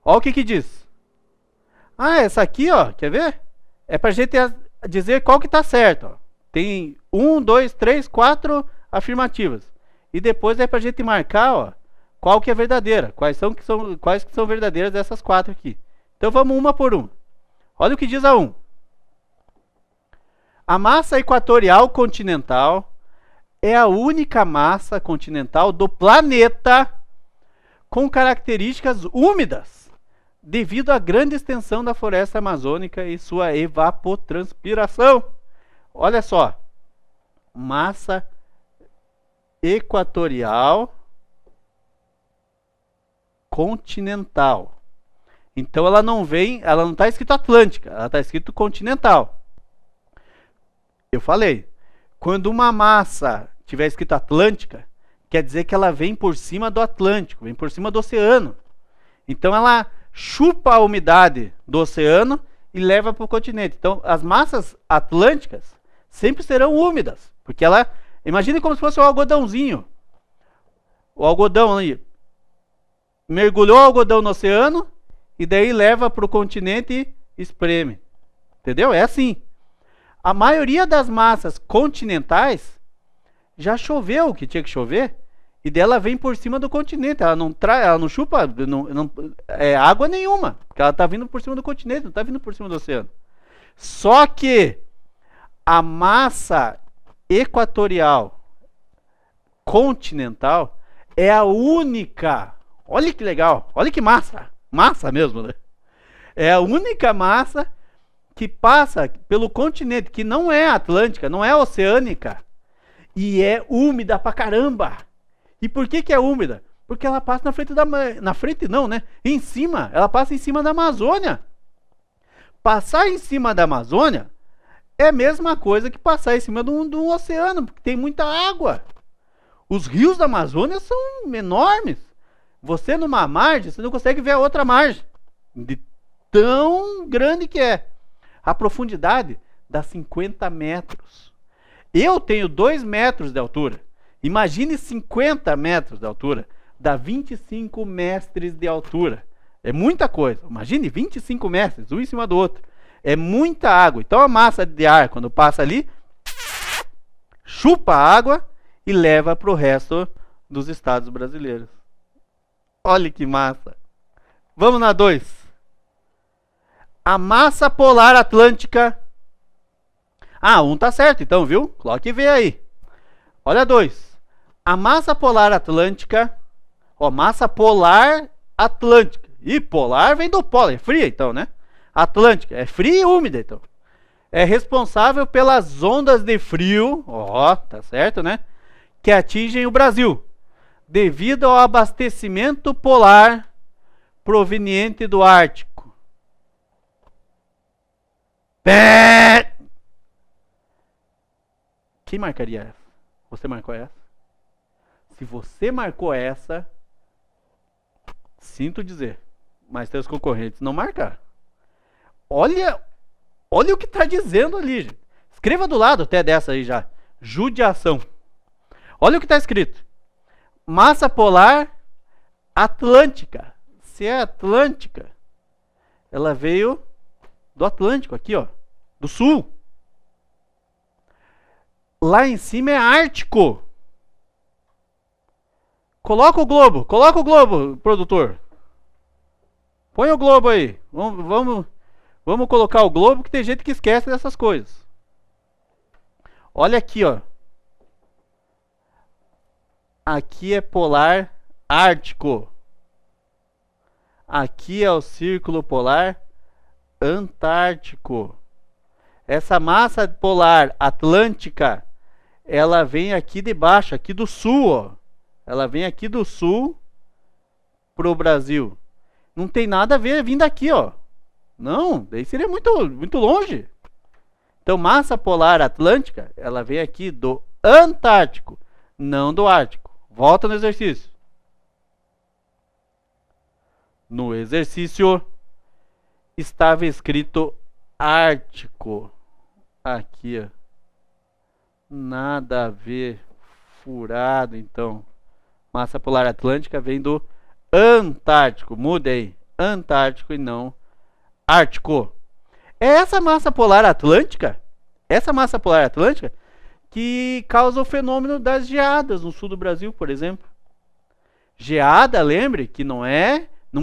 Olha o que diz. Essa aqui, ó, quer ver? É pra gente dizer qual que tá certo. Ó. Tem 1, 2, 3, 4 afirmativas. E depois é pra gente marcar, ó, qual que é verdadeira. Quais que são verdadeiras dessas 4 aqui. Então vamos uma por uma. Olha o que diz a 1. A massa equatorial continental é a única massa continental do planeta com características úmidas, devido à grande extensão da floresta amazônica e sua evapotranspiração. Olha só. Massa equatorial continental. Então ela não está escrito Atlântica, ela está escrito continental. Eu falei, quando uma massa tiver escrito Atlântica, quer dizer que ela vem por cima do Atlântico, vem por cima do oceano. Então ela chupa a umidade do oceano e leva para o continente. Então as massas atlânticas sempre serão úmidas, porque ela, imagine como se fosse um algodãozinho. O algodão ali, mergulhou o algodão no oceano e daí leva para o continente e espreme. Entendeu? É assim. A maioria das massas continentais já choveu o que tinha que chover e dela vem por cima do continente. Ela não chupa água nenhuma, porque ela está vindo por cima do continente, não está vindo por cima do oceano. Só que a massa equatorial continental é a única. Olha que legal, olha que massa. Massa mesmo, né? É a única massa que passa pelo continente, que não é atlântica, não é oceânica, e é úmida pra caramba. E por que é úmida? Porque ela passa na frente na frente não, né? Em cima, ela passa em cima da Amazônia. Passar em cima da Amazônia é a mesma coisa que passar em cima do oceano, porque tem muita água. Os rios da Amazônia são enormes. Você numa margem, você não consegue ver a outra margem. De tão grande que é. A profundidade dá 50 metros. Eu tenho 2 metros de altura. Imagine 50 metros de altura. Dá 25 mestres de altura. É muita coisa. Imagine 25 mestres, um em cima do outro. É muita água. Então a massa de ar, quando passa ali, chupa a água e leva para o resto dos estados brasileiros. Olha que massa. Vamos na 2. A massa polar atlântica. Um tá certo então, viu? Coloque V aí. Olha 2. A massa polar atlântica. Massa polar atlântica. E polar vem do polo, é fria então, né? Atlântica, é fria e úmida então. É responsável pelas ondas de frio, tá certo, né? Que atingem o Brasil, devido ao abastecimento polar proveniente do Ártico. Quem marcaria essa? Você marcou essa? Se você marcou essa, sinto dizer, mas teus concorrentes não marcaram. Olha o que está dizendo ali, gente. Escreva do lado até dessa aí já. Judiação. Olha o que está escrito. Massa polar atlântica. Se é atlântica, ela veio do Atlântico, aqui, ó, do sul. Lá em cima é Ártico. Coloca o globo, produtor. Põe o globo aí. Vamos colocar o globo, que tem gente que esquece dessas coisas. Olha aqui, ó. Aqui é polar ártico. Aqui é o Círculo Polar Antártico. Essa massa polar atlântica, ela vem aqui de baixo, aqui do sul, ó. Ela vem aqui do sul pro Brasil. Não tem nada a ver vindo aqui, ó. Não, daí seria muito longe. Então, massa polar atlântica, ela vem aqui do Antártico, não do Ártico. Volta no exercício. No exercício estava escrito Ártico. Aqui, ó. Nada a ver. Furado, então. Massa polar atlântica vem do Antártico. Muda aí. Antártico e não Ártico. É essa massa polar atlântica, que causa o fenômeno das geadas no sul do Brasil, por exemplo. Geada, lembre que não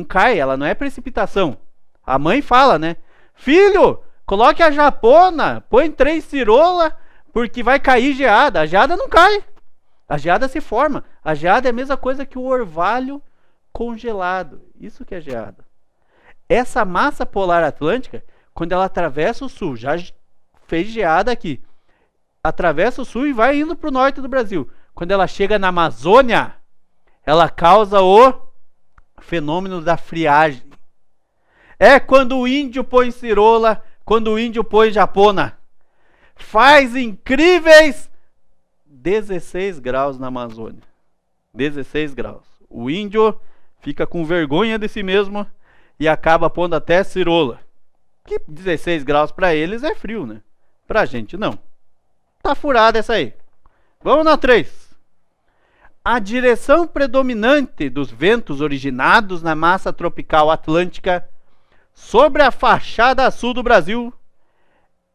cai, ela não é precipitação. A mãe fala, né? Filho, coloque a japona, põe 3 cirola, porque vai cair geada. A geada não cai. A geada se forma. A geada é a mesma coisa que o orvalho congelado. Isso que é geada. Essa massa polar atlântica, quando ela atravessa o sul, já fez geada aqui, atravessa o sul e vai indo para o norte do Brasil. Quando ela chega na Amazônia, ela causa o fenômeno da friagem. É quando o índio põe cirola, quando o índio põe japona. Faz incríveis 16 graus na Amazônia. 16 graus. O índio fica com vergonha de si mesmo e acaba pondo até cirola. Que 16 graus para eles é frio, né? Pra gente não. Tá furada essa aí. Vamos na 3. A direção predominante dos ventos originados na massa tropical atlântica sobre a fachada sul do Brasil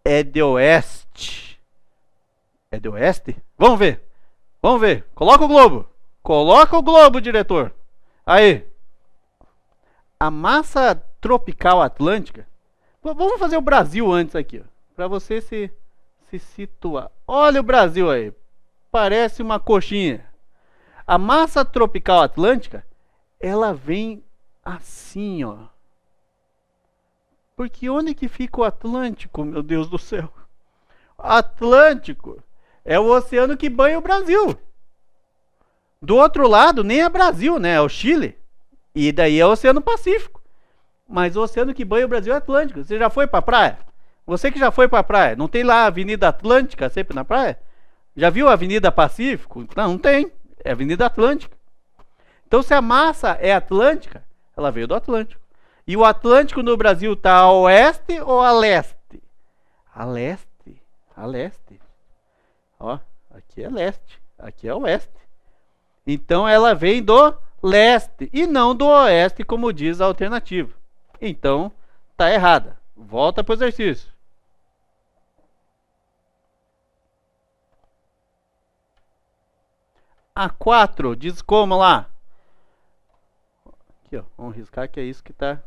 é de oeste. É de oeste? Vamos ver. Vamos ver. Coloca o globo. Coloca o globo, diretor. Aí. A massa tropical atlântica. Vamos fazer o Brasil antes aqui, para você se situar. Olha o Brasil aí. Parece uma coxinha. A massa tropical atlântica, ela vem assim, ó. Porque onde que fica o Atlântico, meu Deus do céu? Atlântico é o oceano que banha o Brasil. Do outro lado, nem é Brasil, né? É o Chile. E daí é o Oceano Pacífico. Mas o oceano que banha o Brasil é Atlântico. Você já foi pra praia? Você que já foi pra praia, não tem lá a Avenida Atlântica sempre na praia? Já viu a Avenida Pacífico? Não tem. É a Avenida Atlântica. Então, se a massa é atlântica, ela veio do Atlântico. E o Atlântico no Brasil está a oeste ou a leste? A leste. A leste. Ó, aqui é leste. Aqui é oeste. Então, ela vem do leste e não do oeste, como diz a alternativa. Então, tá errada. Volta para o exercício. A 4 diz como lá? Aqui, ó. Vamos riscar que é isso que tá.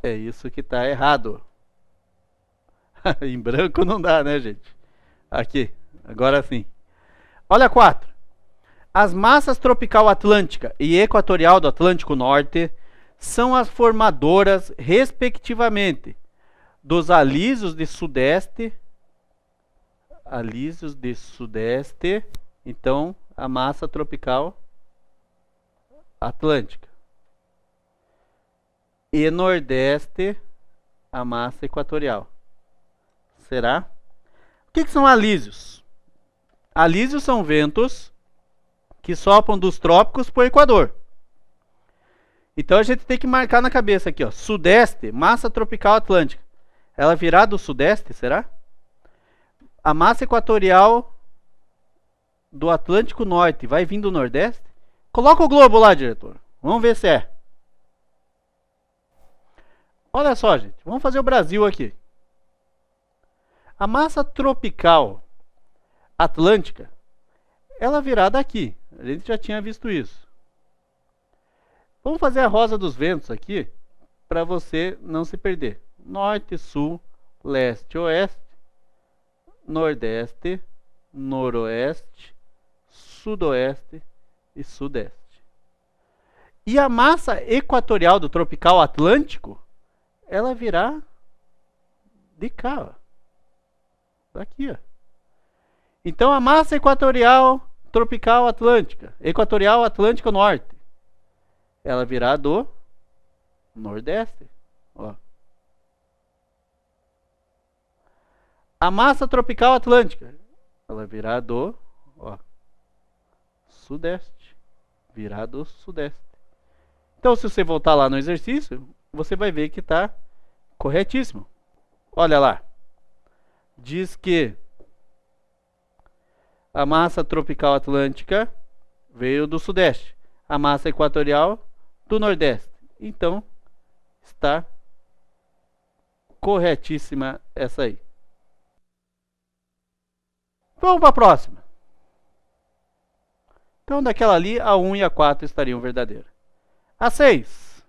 É isso que tá errado. Em branco não dá, né, gente? Aqui. Agora sim. Olha a 4. As massas tropical atlântica e equatorial do Atlântico Norte são as formadoras, respectivamente, dos alísios de sudeste. Alísios de sudeste. Então, a massa tropical atlântica. E nordeste, a massa equatorial. Será? O que são alísios? Alísios são ventos que sopram dos trópicos para o Equador. Então a gente tem que marcar na cabeça aqui, ó, sudeste, massa tropical atlântica. Ela virá do sudeste, será? A massa equatorial do Atlântico Norte vai vir do nordeste? Coloca o globo lá, diretor. Vamos ver se é. Olha só, gente. Vamos fazer o Brasil aqui. A massa tropical atlântica, ela virá daqui. A gente já tinha visto isso. Vamos fazer a rosa dos ventos aqui, para você não se perder. Norte, sul, leste, oeste, nordeste, noroeste, sudoeste e sudeste. E a massa equatorial do tropical atlântico, ela virá de cá, ó. Daqui, ó. Então a massa equatorial tropical atlântica, equatorial atlântico norte, ela virá do nordeste, ó. A massa tropical atlântica, ela virá do, ó, sudeste, virá do sudeste. Então, se você voltar lá no exercício, você vai ver que está corretíssimo. Olha lá. Diz que a massa tropical atlântica veio do sudeste, a massa equatorial do nordeste. Então, está corretíssima essa aí. Vamos para a próxima. Então, daquela ali, a 1 e a 4 estariam verdadeiras. A 6.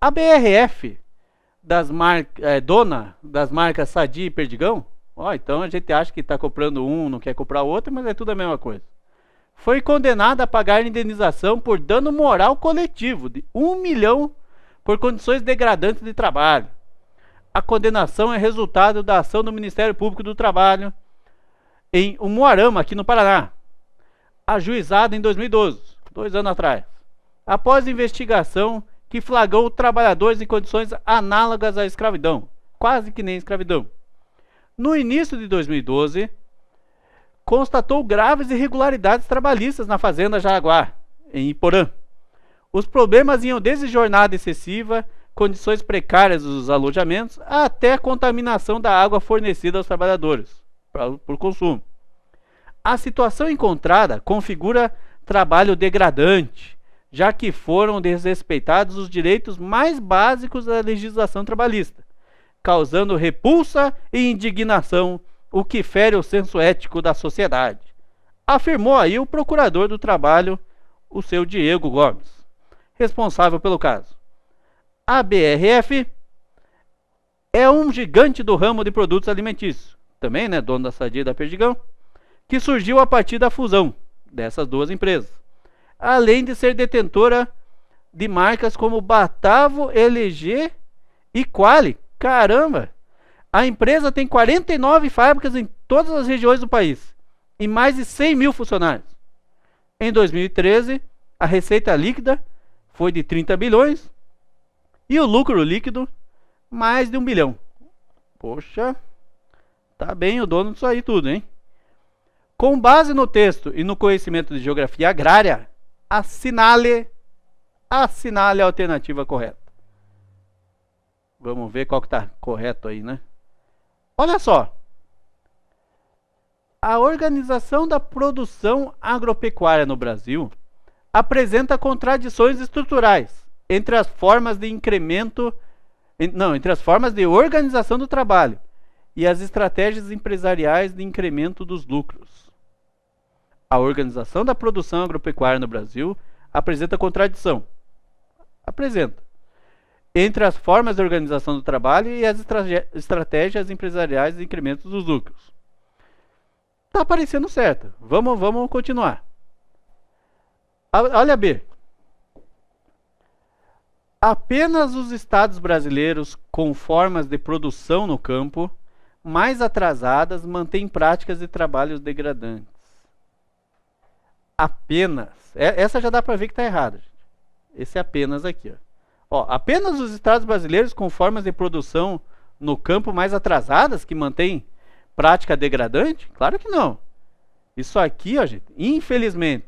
A BRF dona das marcas Sadia e Perdigão, então a gente acha que está comprando um, não quer comprar outro, mas é tudo a mesma coisa. Foi condenada a pagar indenização por dano moral coletivo de 1 milhão por condições degradantes de trabalho. A condenação é resultado da ação do Ministério Público do Trabalho em Umuarama, aqui no Paraná, ajuizada em 2012, 2 anos atrás, após investigação que flagrou trabalhadores em condições análogas à escravidão, quase que nem escravidão. No início de 2012, constatou graves irregularidades trabalhistas na fazenda Jaraguá, em Iporã. Os problemas iam desde jornada excessiva, condições precárias dos alojamentos, até a contaminação da água fornecida aos trabalhadores, por consumo. A situação encontrada configura trabalho degradante, já que foram desrespeitados os direitos mais básicos da legislação trabalhista, causando repulsa e indignação, o que fere o senso ético da sociedade, afirmou aí o procurador do trabalho, o seu Diego Gomes, responsável pelo caso. A BRF é um gigante do ramo de produtos alimentícios, também, né, dono da Sadia e da Perdigão, que surgiu a partir da fusão dessas duas empresas, além de ser detentora de marcas como Batavo, LG e Quali. Caramba! A empresa tem 49 fábricas em todas as regiões do país e mais de 100 mil funcionários. Em 2013, a receita líquida foi de 30 bilhões e o lucro líquido mais de 1 bilhão. Poxa, tá bem o dono disso aí tudo, hein? Com base no texto e no conhecimento de geografia agrária, assinale a alternativa correta. Vamos ver qual que está correto aí, né? Olha só. A Organização da Produção Agropecuária no Brasil apresenta contradições estruturais entre as formas de entre as formas de organização do trabalho e as estratégias empresariais de incremento dos lucros. A Organização da Produção Agropecuária no Brasil apresenta contradição. Entre as formas de organização do trabalho e as estratégias empresariais de incremento dos lucros. Tá parecendo certo. Vamos continuar. Olha B. Apenas os estados brasileiros com formas de produção no campo mais atrasadas mantêm práticas de trabalhos degradantes. Apenas. Essa já dá para ver que está errado. Esse é apenas aqui. Ó, apenas os estados brasileiros com formas de produção no campo mais atrasadas que mantêm prática degradante? Claro que não. Isso aqui, ó, gente, infelizmente,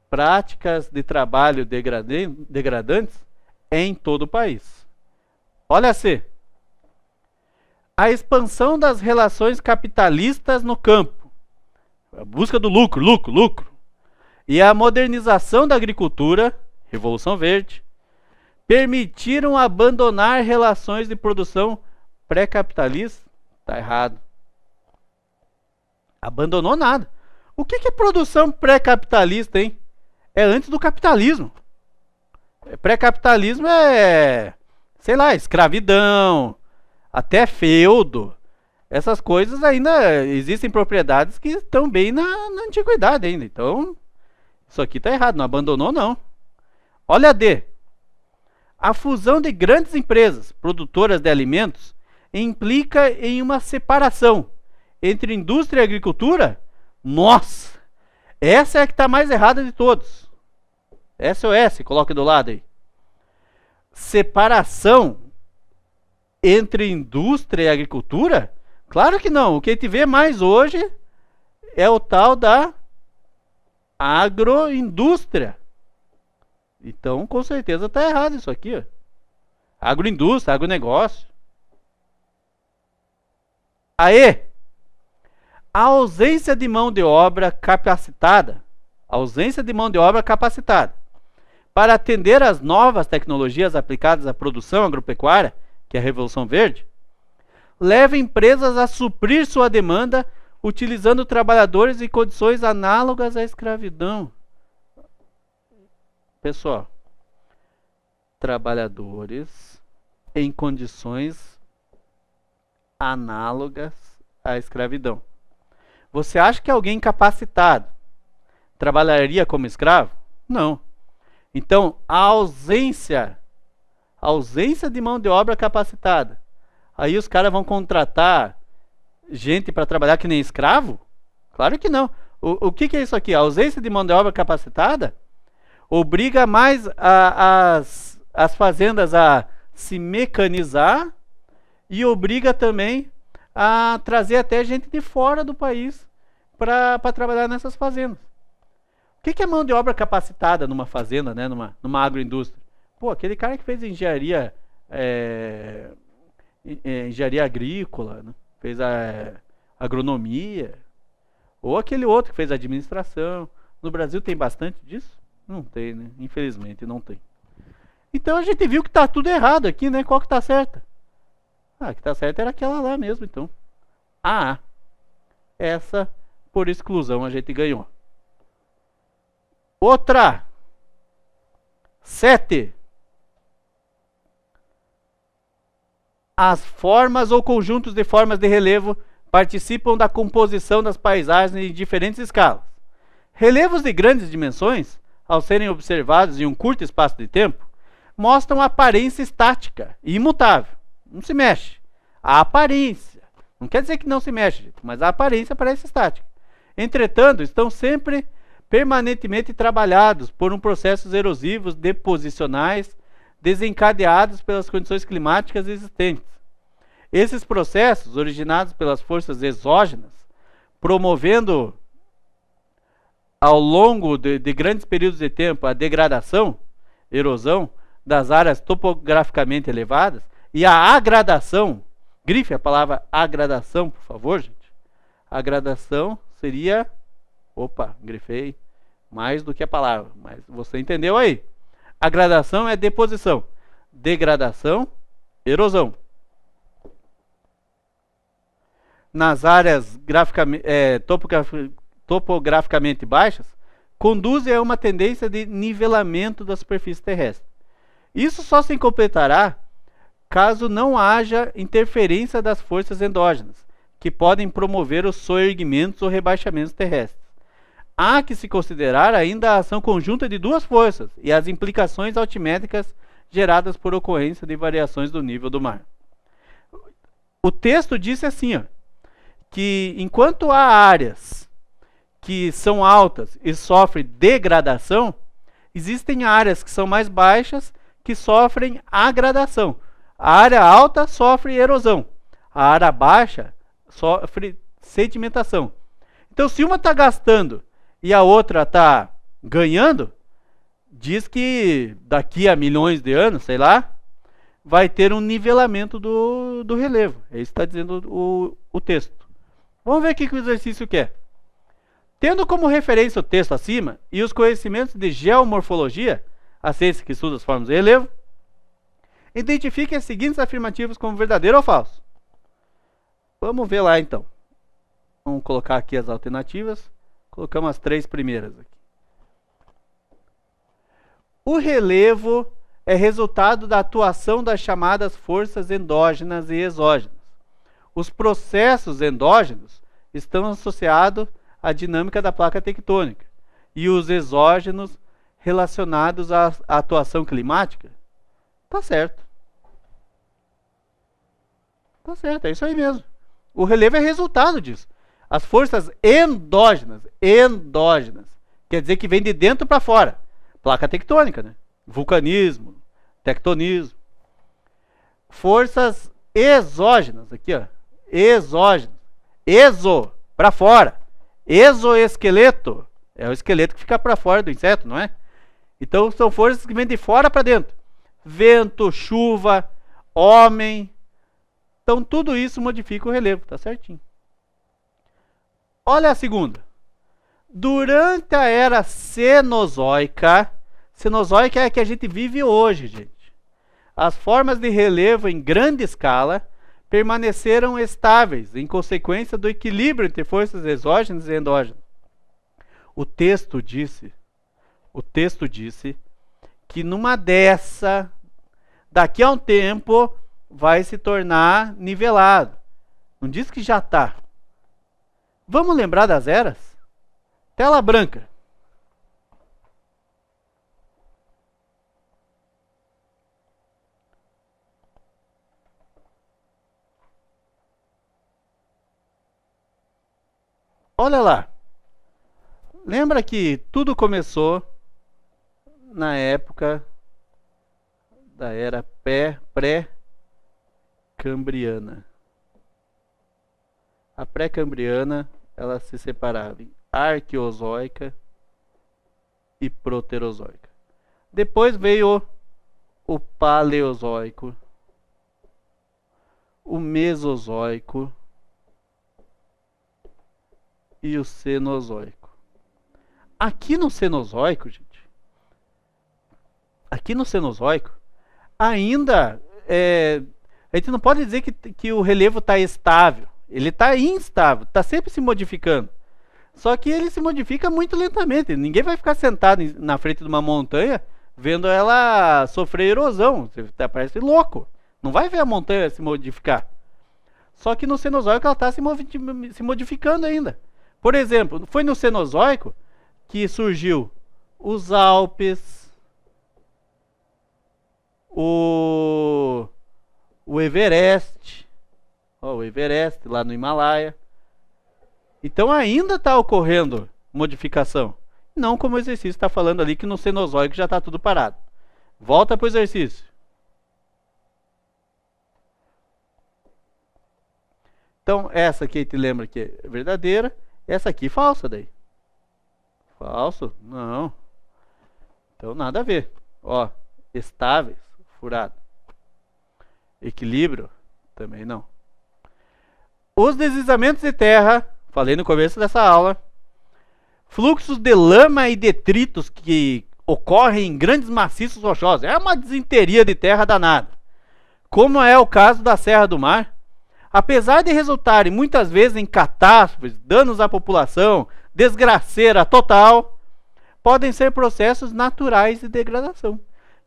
práticas de trabalho degradantes é em todo o país. Olha C. A expansão das relações capitalistas no campo, a busca do lucro, e a modernização da agricultura, Revolução Verde, permitiram abandonar relações de produção pré-capitalista. Está errado. Abandonou nada. O que é produção pré-capitalista, hein? É antes do capitalismo. Pré-capitalismo é, sei lá, escravidão, até feudo, Essas coisas ainda existem propriedades que estão bem na antiguidade ainda. Então, isso aqui está errado, não abandonou não. Olha a D. A fusão de grandes empresas produtoras de alimentos implica em uma separação entre indústria e agricultura? Nossa! Essa é a que está mais errada de todos. SOS, coloque do lado aí. Separação entre indústria e agricultura? Claro que não. O que a gente vê mais hoje é o tal da agroindústria. Então, com certeza está errado isso aqui. Ó. Agroindústria, agronegócio. Aê! A ausência de mão de obra capacitada. Ausência de mão de obra capacitada. Para atender às novas tecnologias aplicadas à produção agropecuária, que é a Revolução Verde, leva empresas a suprir sua demanda utilizando trabalhadores em condições análogas à escravidão. Pessoal, trabalhadores em condições análogas à escravidão. Você acha que alguém capacitado trabalharia como escravo? Não. Então, a ausência de mão de obra capacitada. Aí os caras vão contratar gente para trabalhar que nem escravo? Claro que não. O que é isso aqui? A ausência de mão de obra capacitada obriga mais as fazendas a se mecanizar e obriga também a trazer até gente de fora do país para trabalhar nessas fazendas. O que é mão de obra capacitada numa fazenda, né, numa agroindústria? Pô, aquele cara que fez engenharia, engenharia agrícola, né, fez a agronomia, ou aquele outro que fez administração. No Brasil tem bastante disso? Não tem, né? Infelizmente não tem. Então a gente viu que está tudo errado aqui, né? Qual que está certa? A que está certa era aquela lá mesmo, então. Essa, por exclusão, a gente ganhou. Outra. 7. As formas ou conjuntos de formas de relevo participam da composição das paisagens em diferentes escalas. Relevos de grandes dimensões, ao serem observados em um curto espaço de tempo, mostram aparência estática e imutável. Não se mexe. A aparência. Não quer dizer que não se mexe, mas a aparência parece estática. Entretanto, estão sempre permanentemente trabalhados por processos erosivos deposicionais desencadeados pelas condições climáticas existentes. Esses processos, originados pelas forças exógenas, promovendo ao longo de grandes períodos de tempo a degradação, erosão, das áreas topograficamente elevadas e a agradação, grife a palavra agradação, por favor, gente. Agradação seria, grifei mais do que a palavra, mas você entendeu aí. Agradação é deposição, degradação, erosão. Nas áreas topograficamente baixas, conduzem a uma tendência de nivelamento da superfície terrestre. Isso só se completará caso não haja interferência das forças endógenas, que podem promover os soerguimentos ou rebaixamentos terrestres. Há que se considerar ainda a ação conjunta de duas forças e as implicações altimétricas geradas por ocorrência de variações do nível do mar. O texto disse assim, que enquanto há áreas que são altas e sofrem degradação, existem áreas que são mais baixas que sofrem agradação. A área alta sofre erosão, a área baixa sofre sedimentação. Então, se uma está gastando e a outra está ganhando, diz que daqui a milhões de anos, sei lá, vai ter um nivelamento do relevo. É isso que está dizendo o texto. Vamos ver o que o exercício quer. Tendo como referência o texto acima e os conhecimentos de geomorfologia, a ciência que estuda as formas de relevo, identifique as seguintes afirmativas como verdadeiro ou falso. Vamos ver lá então. Vamos colocar aqui as alternativas. Colocamos as 3 primeiras aqui. O relevo é resultado da atuação das chamadas forças endógenas e exógenas. Os processos endógenos estão associados à dinâmica da placa tectônica e os exógenos relacionados à atuação climática. Tá certo. Tá certo, é isso aí mesmo. O relevo é resultado disso. As forças endógenas, quer dizer que vem de dentro para fora. Placa tectônica, né? Vulcanismo, tectonismo. Forças exógenas, aqui ó, exógenas, para fora. Exoesqueleto, é o esqueleto que fica para fora do inseto, não é? Então são forças que vêm de fora para dentro. Vento, chuva, homem. Então tudo isso modifica o relevo, tá certinho. Olha a segunda. Durante a era Cenozoica é a que a gente vive hoje, gente. As formas de relevo em grande escala permaneceram estáveis, em consequência do equilíbrio entre forças exógenas e endógenas. O texto disse que numa dessa, daqui a um tempo, vai se tornar nivelado. Não diz que já está. Vamos lembrar das eras? Tela branca. Olha lá. Lembra que tudo começou na época da era pré-cambriana. A pré-cambriana, ela se separava em arqueozoica e proterozoica. Depois veio o paleozoico, o mesozoico e o cenozoico. Aqui no cenozoico, gente, ainda a gente não pode dizer que o relevo está estável. Ele está instável, está sempre se modificando. Só que ele se modifica muito lentamente. Ninguém vai ficar sentado na frente de uma montanha vendo ela sofrer erosão. Você parece louco. Não vai ver a montanha se modificar. Só que no Cenozoico ela está se modificando ainda. Por exemplo, foi no Cenozoico que surgiu os Alpes, o Everest, o Everest lá no Himalaia. Então ainda está ocorrendo modificação. Não como o exercício está falando ali que no Cenozoico já está tudo parado. Volta para o exercício. Então essa aqui te lembra que é verdadeira. Essa aqui falsa daí. Falso? Não. Então nada a ver. Ó, estáveis, furado. Equilíbrio? Também não. Os deslizamentos de terra, falei no começo dessa aula, fluxos de lama e detritos que ocorrem em grandes maciços rochosos. É uma desinteria de terra danada. Como é o caso da Serra do Mar. Apesar de resultarem muitas vezes em catástrofes, danos à população, desgraceira total, podem ser processos naturais de degradação,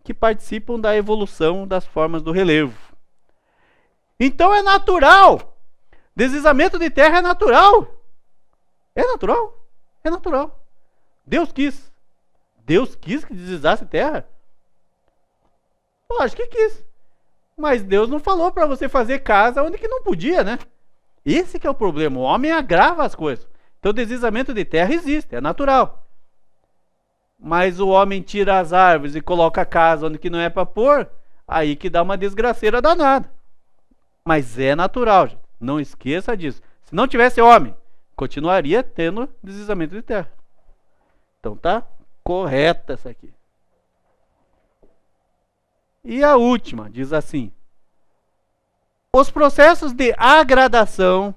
que participam da evolução das formas do relevo. Então é natural! Deslizamento de terra é natural! É natural? É natural. Deus quis. Deus quis que deslizasse terra? Lógico que quis. Mas Deus não falou para você fazer casa onde que não podia, né? Esse que é o problema. O homem agrava as coisas. Então o deslizamento de terra existe, é natural. Mas o homem tira as árvores e coloca a casa onde que não é para pôr, aí que dá uma desgraceira danada. Mas é natural, gente. Não esqueça disso. Se não tivesse homem, continuaria tendo deslizamento de terra. Então tá correta essa aqui. E a última, diz assim: os processos de agradação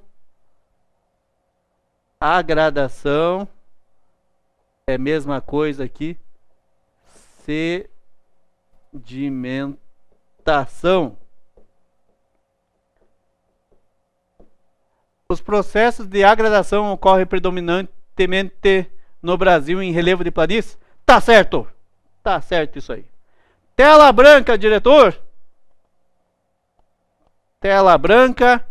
é a mesma coisa que sedimentação. Os processos de agradação ocorrem predominantemente no Brasil em relevo de planície? Tá certo! Tá certo isso aí. Tela branca, diretor. Tela branca.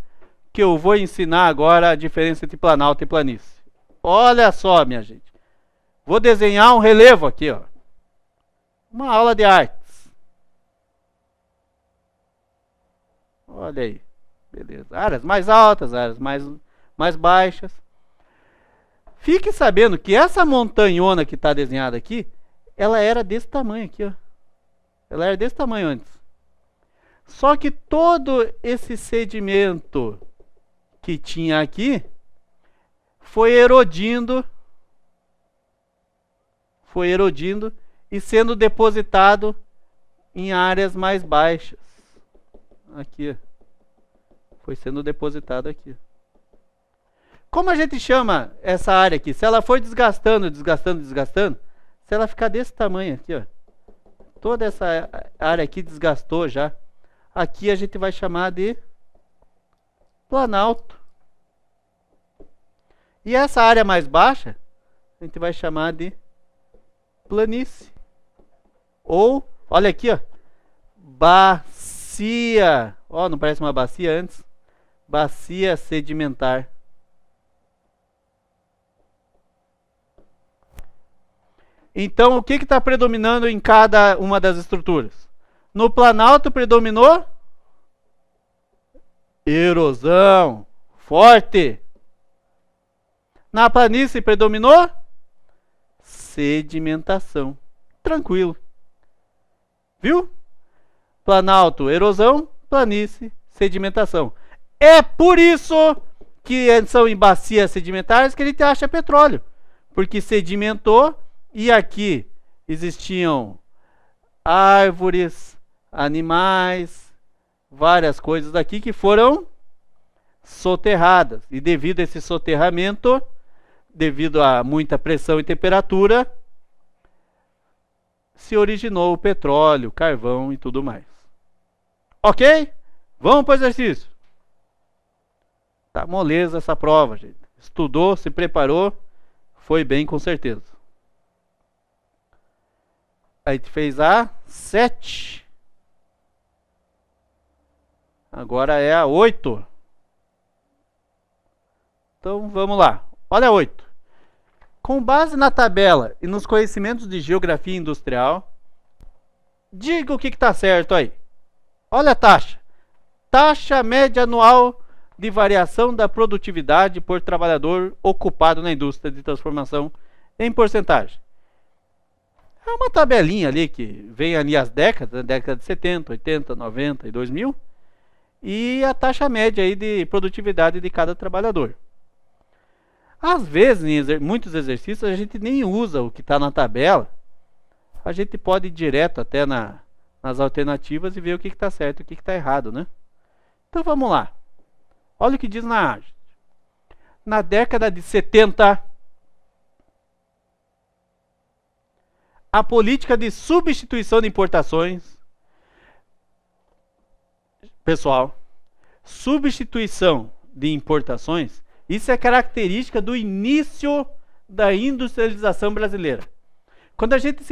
que eu vou ensinar agora a diferença entre planalto e planície. Olha só, minha gente. Vou desenhar um relevo aqui, ó. Uma aula de artes. Olha aí. Beleza. Áreas mais altas, áreas mais baixas. Fique sabendo que essa montanhona que está desenhada aqui, ela era desse tamanho aqui, ó. Ela era desse tamanho antes. Só que todo esse sedimento que tinha aqui foi erodindo e sendo depositado em áreas mais baixas. Aqui, foi sendo depositado aqui. Como a gente chama essa área aqui? Se ela for desgastando, se ela ficar desse tamanho aqui, ó, toda essa área aqui desgastou já. Aqui a gente vai chamar de planalto. E essa área mais baixa, a gente vai chamar de planície. Ou, olha aqui, ó, bacia. Ó, não parece uma bacia antes? Bacia sedimentar. Então, o que está predominando em cada uma das estruturas? No planalto predominou erosão forte. Na planície predominou sedimentação. Tranquilo. Viu? Planalto, erosão. Planície, sedimentação. É por isso que são em bacias sedimentares que a gente acha petróleo. Porque sedimentou e aqui existiam árvores, animais, várias coisas aqui que foram soterradas. E devido a esse soterramento, devido a muita pressão e temperatura, se originou o petróleo, carvão e tudo mais. Ok? Vamos para o exercício. Tá moleza essa prova, gente. Estudou, se preparou, foi bem com certeza. A gente fez a 7. Agora é a 8. Então vamos lá. Olha a 8. Com base na tabela e nos conhecimentos de geografia industrial, diga o que está certo aí. Olha a taxa. Taxa média anual de variação da produtividade por trabalhador ocupado na indústria de transformação em porcentagem. É uma tabelinha ali que vem ali as décadas, década de 70, 80, 90 e 2000, e a taxa média aí de produtividade de cada trabalhador. Às vezes, em muitos exercícios, a gente nem usa o que está na tabela. A gente pode ir direto até nas alternativas e ver o que está certo e o que está errado, né? Então vamos lá. Olha o que diz na arte. Na década de 70, a política de substituição de importações, pessoal, substituição de importações, isso é característica do início da industrialização brasileira. Quando a gente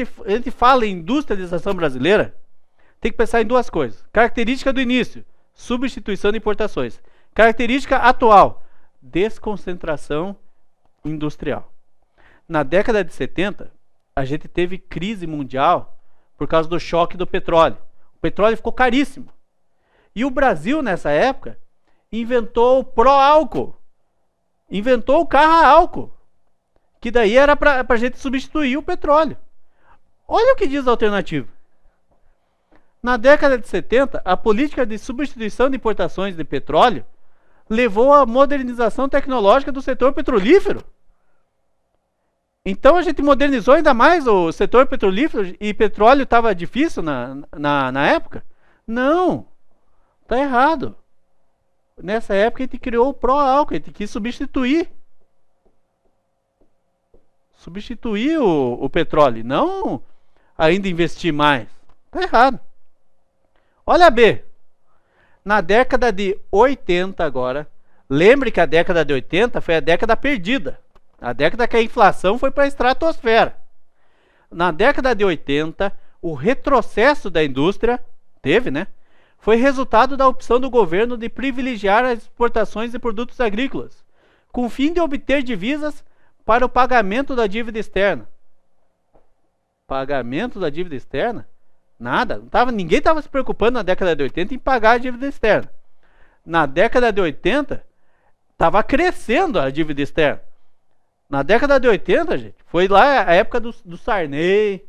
fala em industrialização brasileira, tem que pensar em duas coisas. Característica do início, substituição de importações. Característica atual, desconcentração industrial. Na década de 70, a gente teve crise mundial por causa do choque do petróleo. O petróleo ficou caríssimo. E o Brasil, nessa época, inventou o pró-álcool. Inventou o carro a álcool. Que daí era para a gente substituir o petróleo. Olha o que diz a alternativa. Na década de 70, a política de substituição de importações de petróleo levou à modernização tecnológica do setor petrolífero. Então a gente modernizou ainda mais o setor petrolífero e petróleo estava difícil na época? Não, está errado. Nessa época a gente criou o pró-álcool, a gente quis substituir o petróleo, não ainda investir mais. Está errado. Olha a B. Na década de 80 agora, lembre que a década de 80 foi a década perdida. A década que a inflação foi para a estratosfera. Na década de 80, o retrocesso da indústria, teve, né? foi resultado da opção do governo de privilegiar as exportações de produtos agrícolas, com o fim de obter divisas para o pagamento da dívida externa. Pagamento da dívida externa? Nada. Ninguém estava se preocupando na década de 80 em pagar a dívida externa. Na década de 80, estava crescendo a dívida externa. Na década de 80, gente, foi lá a época do Sarney.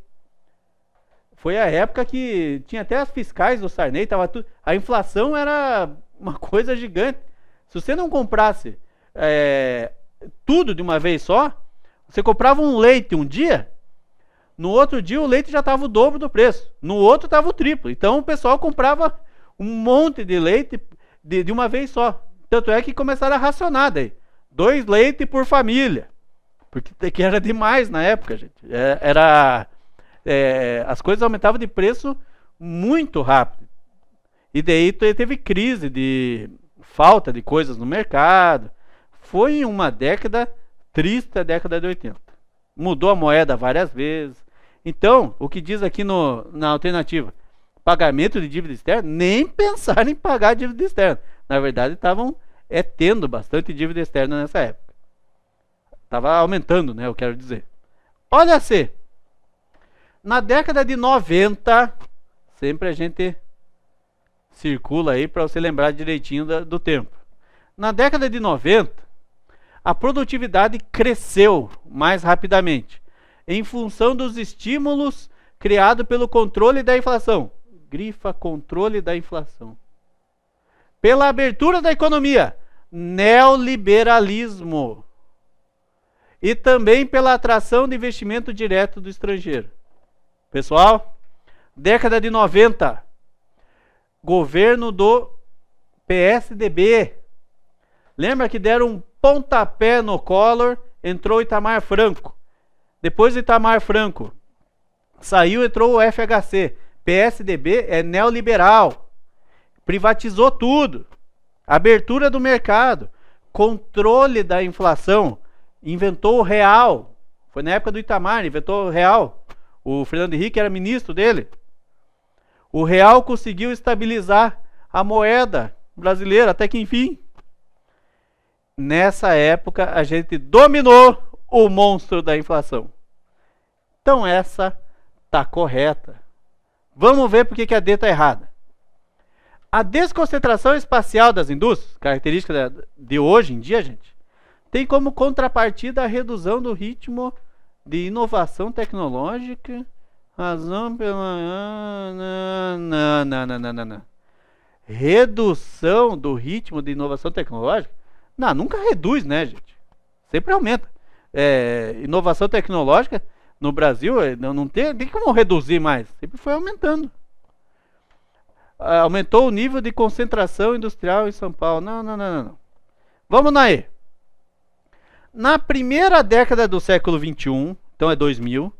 Foi a época que tinha até as fiscais do Sarney. A inflação era uma coisa gigante. Se você não comprasse tudo de uma vez só, você comprava um leite um dia, no outro dia o leite já estava o dobro do preço, no outro estava o triplo. Então o pessoal comprava um monte de leite de uma vez só. Tanto é que começaram a racionar daí. 2 leites por família. Porque era demais na época, gente. As coisas aumentavam de preço muito rápido. E daí teve crise de falta de coisas no mercado. Foi uma década triste, a década de 80. Mudou a moeda várias vezes. Então, o que diz aqui na alternativa? Pagamento de dívida externa? Nem pensar em pagar dívida externa. Na verdade, estavam tendo bastante dívida externa nessa época. Estava aumentando, né? Eu quero dizer. Olha C. Na década de 90, sempre a gente circula aí para você lembrar direitinho do tempo. Na década de 90, a produtividade cresceu mais rapidamente, em função dos estímulos criados pelo controle da inflação. Grifa controle da inflação. Pela abertura da economia, neoliberalismo. E também pela atração de investimento direto do estrangeiro. Pessoal, década de 90, governo do PSDB. Lembra que deram um pontapé no Collor, entrou Itamar Franco. Depois do Itamar Franco, saiu, entrou o FHC. PSDB é neoliberal. Privatizou tudo. Abertura do mercado. Controle da inflação. Inventou o real. Foi na época do Itamar, inventou o real. O Fernando Henrique era ministro dele. O real conseguiu estabilizar a moeda brasileira, até que enfim. Nessa época, a gente dominou o monstro da inflação. Então essa está correta. Vamos ver por que a D está errada. A desconcentração espacial das indústrias, característica de hoje em dia, gente, tem como contrapartida a redução do ritmo de inovação tecnológica. Razão pela... Não. Redução do ritmo de inovação tecnológica? Não, nunca reduz, né, gente? Sempre aumenta. Inovação tecnológica no Brasil não tem como reduzir mais. Sempre foi aumentando. Aumentou o nível de concentração industrial em São Paulo. Não. Vamos na E. Na primeira década do século XXI, então é 2000,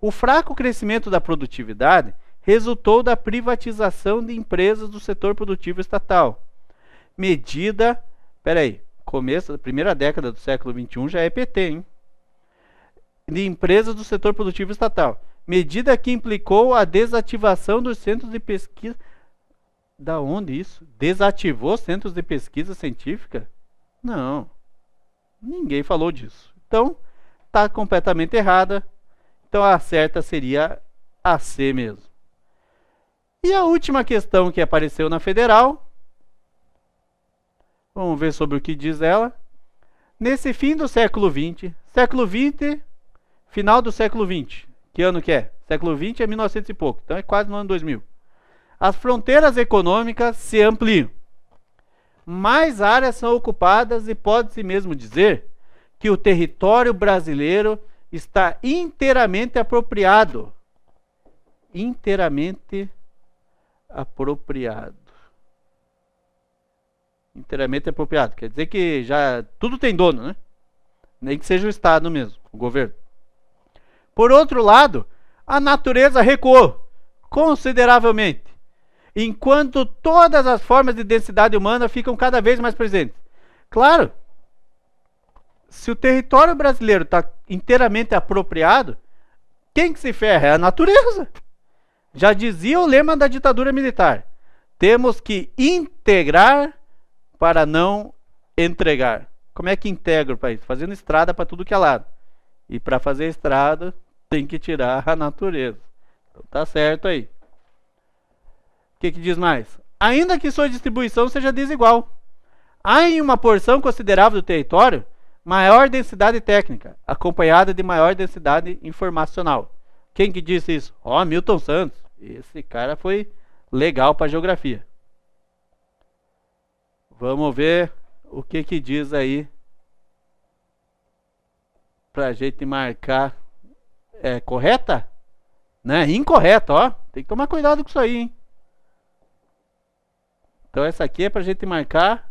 o fraco crescimento da produtividade resultou da privatização de empresas do setor produtivo estatal. Começo da primeira década do século XXI já é PT, hein? De empresas do setor produtivo estatal. Medida que implicou a desativação dos centros de pesquisa. Da onde isso? Desativou centros de pesquisa científica? Não. Ninguém falou disso. Então, está completamente errada. Então, a certa seria a C mesmo. E a última questão que apareceu na Federal. Vamos ver sobre o que diz ela. Nesse fim do século XX, final do século XX. Que ano que é? Século XX é 1900 e pouco. Então, é quase no ano 2000. As fronteiras econômicas se ampliam. Mais áreas são ocupadas e pode-se mesmo dizer que o território brasileiro está inteiramente apropriado. Inteiramente apropriado. Inteiramente apropriado. Quer dizer que já tudo tem dono, né? Nem que seja o Estado mesmo, o governo. Por outro lado, a natureza recuou consideravelmente, enquanto todas as formas de densidade humana ficam cada vez mais presentes. Claro, se o território brasileiro está inteiramente apropriado, quem que se ferra? É a natureza. Já dizia o lema da ditadura militar: Temos que integrar para não entregar. Como é que integra o país? Fazendo estrada para tudo que é lado. E para fazer estrada, tem que tirar a natureza. Então tá certo aí. O que diz mais? Ainda que sua distribuição seja desigual, há em uma porção considerável do território maior densidade técnica, acompanhada de maior densidade informacional. Quem que disse isso? Milton Santos. Esse cara foi legal para geografia. Vamos ver o que diz aí para a gente marcar. É correta? Né? Incorreta, ó. Tem que tomar cuidado com isso aí, hein? Então essa aqui é para a gente marcar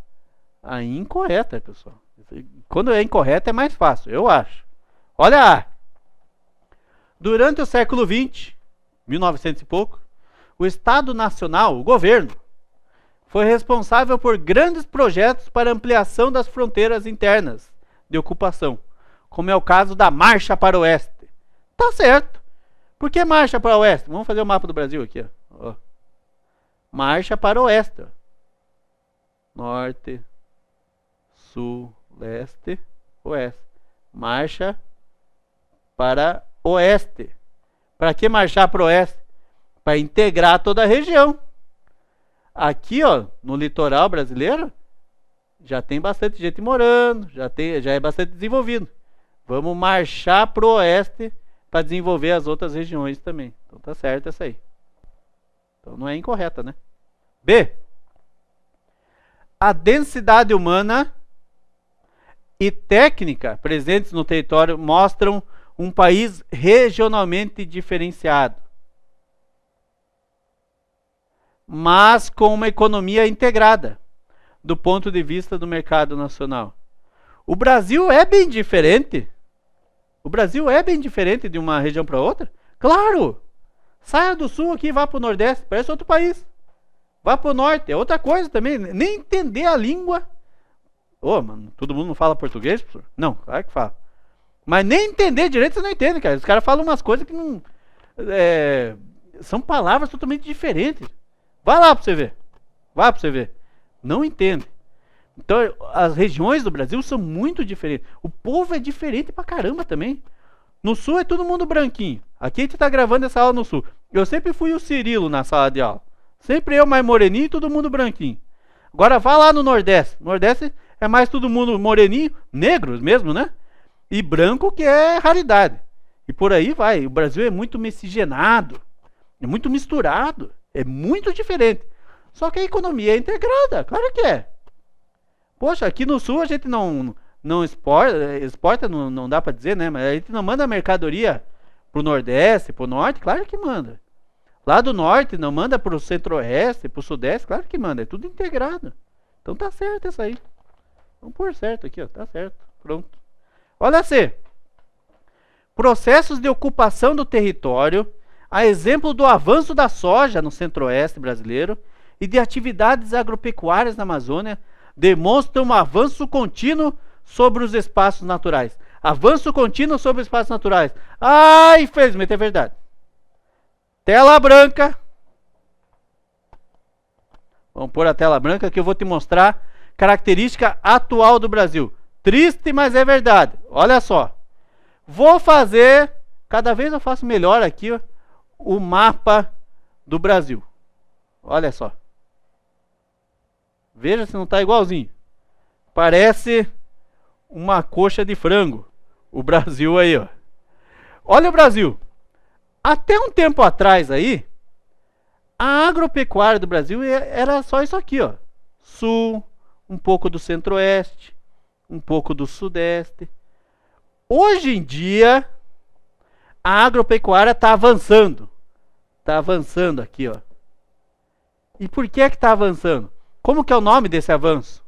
a incorreta, pessoal. Quando é incorreta é mais fácil, eu acho. Olha! Durante o século XX, 1900 e pouco, o Estado Nacional, o governo, foi responsável por grandes projetos para ampliação das fronteiras internas de ocupação, como é o caso da Marcha para o Oeste. Tá certo. Por que Marcha para o Oeste? Vamos fazer o mapa do Brasil aqui. Ó. Marcha para o Oeste. Ó. Norte, Sul, Leste, Oeste. Marcha para Oeste. Para que marchar para o Oeste? Para integrar toda a região. Aqui, ó, no litoral brasileiro, já tem bastante gente morando, já é bastante desenvolvido. Vamos marchar para o Oeste para desenvolver as outras regiões também. Então tá certo essa aí. Então não é incorreta, né? B. A densidade humana e técnica presentes no território mostram um país regionalmente diferenciado, mas com uma economia integrada do ponto de vista do mercado nacional. O Brasil é bem diferente. O Brasil é bem diferente de uma região para outra? Claro! Saia do sul aqui e vá para o nordeste, parece outro país. Vá para o norte, é outra coisa também. Nem entender a língua. Mano, todo mundo não fala português, professor? Não, claro que fala. Mas nem entender direito você não entende, cara. Os caras falam umas coisas que não... são palavras totalmente diferentes. Vai lá para você ver. Vai para você ver. Não entende. Então, as regiões do Brasil são muito diferentes. O povo é diferente pra caramba também. No sul é todo mundo branquinho. Aqui a gente tá gravando essa aula no sul. Eu sempre fui o Cirilo na sala de aula. Sempre eu mais moreninho e todo mundo branquinho. Agora vá lá no Nordeste. No Nordeste é mais todo mundo moreninho, negros mesmo, né? E branco, que é raridade. E por aí vai. O Brasil é muito miscigenado. É muito misturado. É muito diferente. Só que a economia é integrada. Claro que é. Poxa, aqui no sul a gente não exporta não dá para dizer, né? Mas a gente não manda mercadoria pro Nordeste, pro Norte, claro que manda. Lá do Norte não manda pro Centro-Oeste, pro Sudeste, claro que manda. É tudo integrado. Então tá certo isso aí. Vamos pôr certo aqui, ó. Tá certo. Pronto. Olha C. Processos de ocupação do território, a exemplo do avanço da soja no Centro-Oeste brasileiro e de atividades agropecuárias na Amazônia, demonstra um avanço contínuo sobre os espaços naturais. Avanço contínuo sobre os espaços naturais. Infelizmente é verdade. Tela branca. Vamos pôr a tela branca que eu vou te mostrar característica atual do Brasil. Triste, mas é verdade. Olha só. Vou fazer, cada vez eu faço melhor aqui, ó, o mapa do Brasil. Olha só. Veja se não está igualzinho. Parece uma coxa de frango. O Brasil aí, ó. Olha o Brasil. Até um tempo atrás aí, a agropecuária do Brasil era só isso aqui, ó. Sul, um pouco do Centro-Oeste, um pouco do Sudeste. Hoje em dia, a agropecuária está avançando. Está avançando aqui, ó. E por que está avançando? Como que é o nome desse avanço?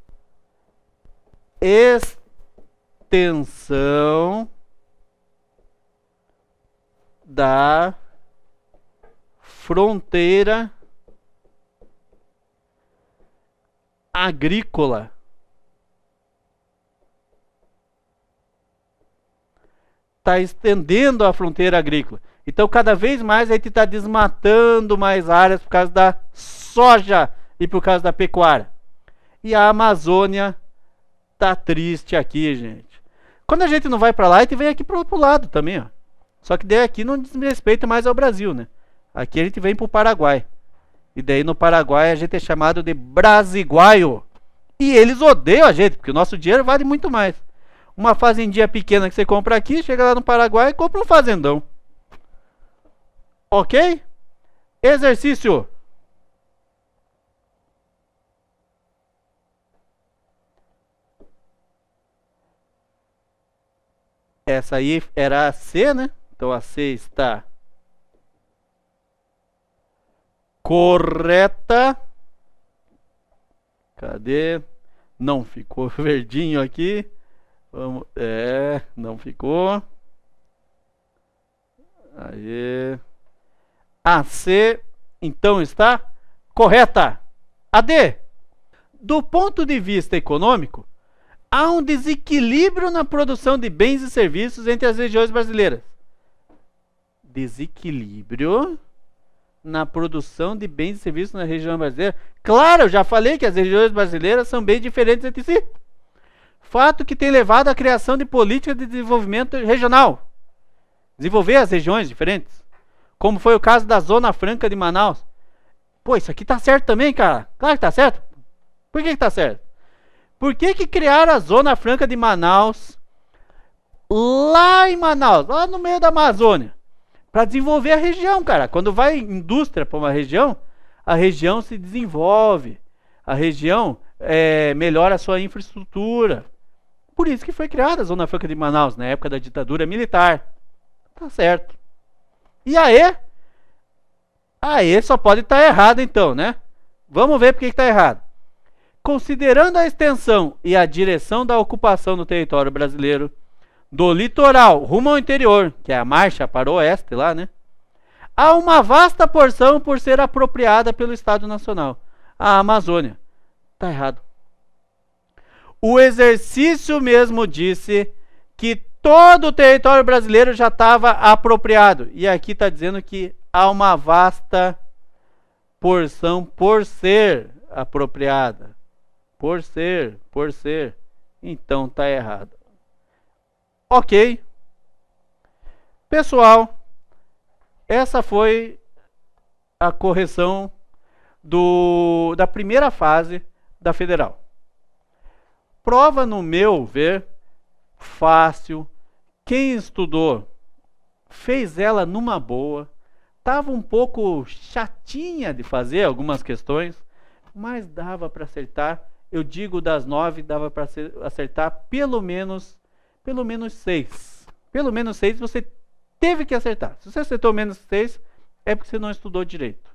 Extensão da fronteira agrícola. Está estendendo a fronteira agrícola. Então, cada vez mais a gente está desmatando mais áreas por causa da soja e por causa da pecuária. E a Amazônia tá triste aqui, gente. Quando a gente não vai para lá, a gente vem aqui pro outro lado também, ó. Só que daí aqui não desrespeita mais ao Brasil, né? Aqui a gente vem pro Paraguai. E daí no Paraguai a gente é chamado de brasiguaio. E eles odeiam a gente, porque o nosso dinheiro vale muito mais. Uma fazendinha pequena que você compra aqui, chega lá no Paraguai e compra um fazendão. Ok? Exercício. Essa aí era a C, né? Então a C está correta. Cadê? Não ficou verdinho aqui. Vamos, não ficou. Aí. A C, então, está correta. A D. Do ponto de vista econômico, há um desequilíbrio na produção de bens e serviços entre as regiões brasileiras. Desequilíbrio na produção de bens e serviços na região brasileira. Claro, eu já falei que as regiões brasileiras são bem diferentes entre si. Fato que tem levado à criação de políticas de desenvolvimento regional. Desenvolver as regiões diferentes. Como foi o caso da Zona Franca de Manaus. Pô, isso aqui tá certo também, cara. Claro que tá certo. Por que tá certo? Por que criaram a Zona Franca de Manaus lá em Manaus, lá no meio da Amazônia? Para desenvolver a região, cara. Quando vai indústria para uma região, a região se desenvolve. A região melhora a sua infraestrutura. Por isso que foi criada a Zona Franca de Manaus, na época da ditadura militar. Tá certo. E aí? Aí só pode estar errado então, né? Vamos ver por que está errado. Considerando a extensão e a direção da ocupação do território brasileiro, do litoral rumo ao interior, que é a marcha para o oeste lá, né? Há uma vasta porção por ser apropriada pelo Estado Nacional, a Amazônia. Tá errado. O exercício mesmo disse que todo o território brasileiro já estava apropriado. E aqui está dizendo que há uma vasta porção por ser apropriada. Por ser. Então tá errado. Ok. Pessoal, essa foi a correção da primeira fase da Federal. Prova, no meu ver, fácil. Quem estudou fez ela numa boa. Tava um pouco chatinha de fazer algumas questões, mas dava para acertar. Eu digo das 9, dava para acertar pelo menos 6. Pelo menos 6 você teve que acertar. Se você acertou menos 6, é porque você não estudou direito.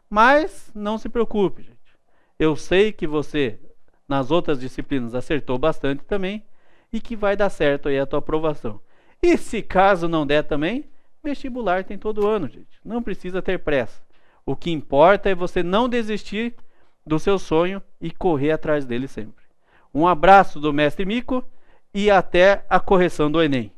Mas não se preocupe, gente. Eu sei que você, nas outras disciplinas, acertou bastante também e que vai dar certo aí a tua aprovação. E se caso não der também, vestibular tem todo ano, gente. Não precisa ter pressa. O que importa é você não desistir do seu sonho e correr atrás dele sempre. Um abraço do Mestre Mico e até a correção do Enem.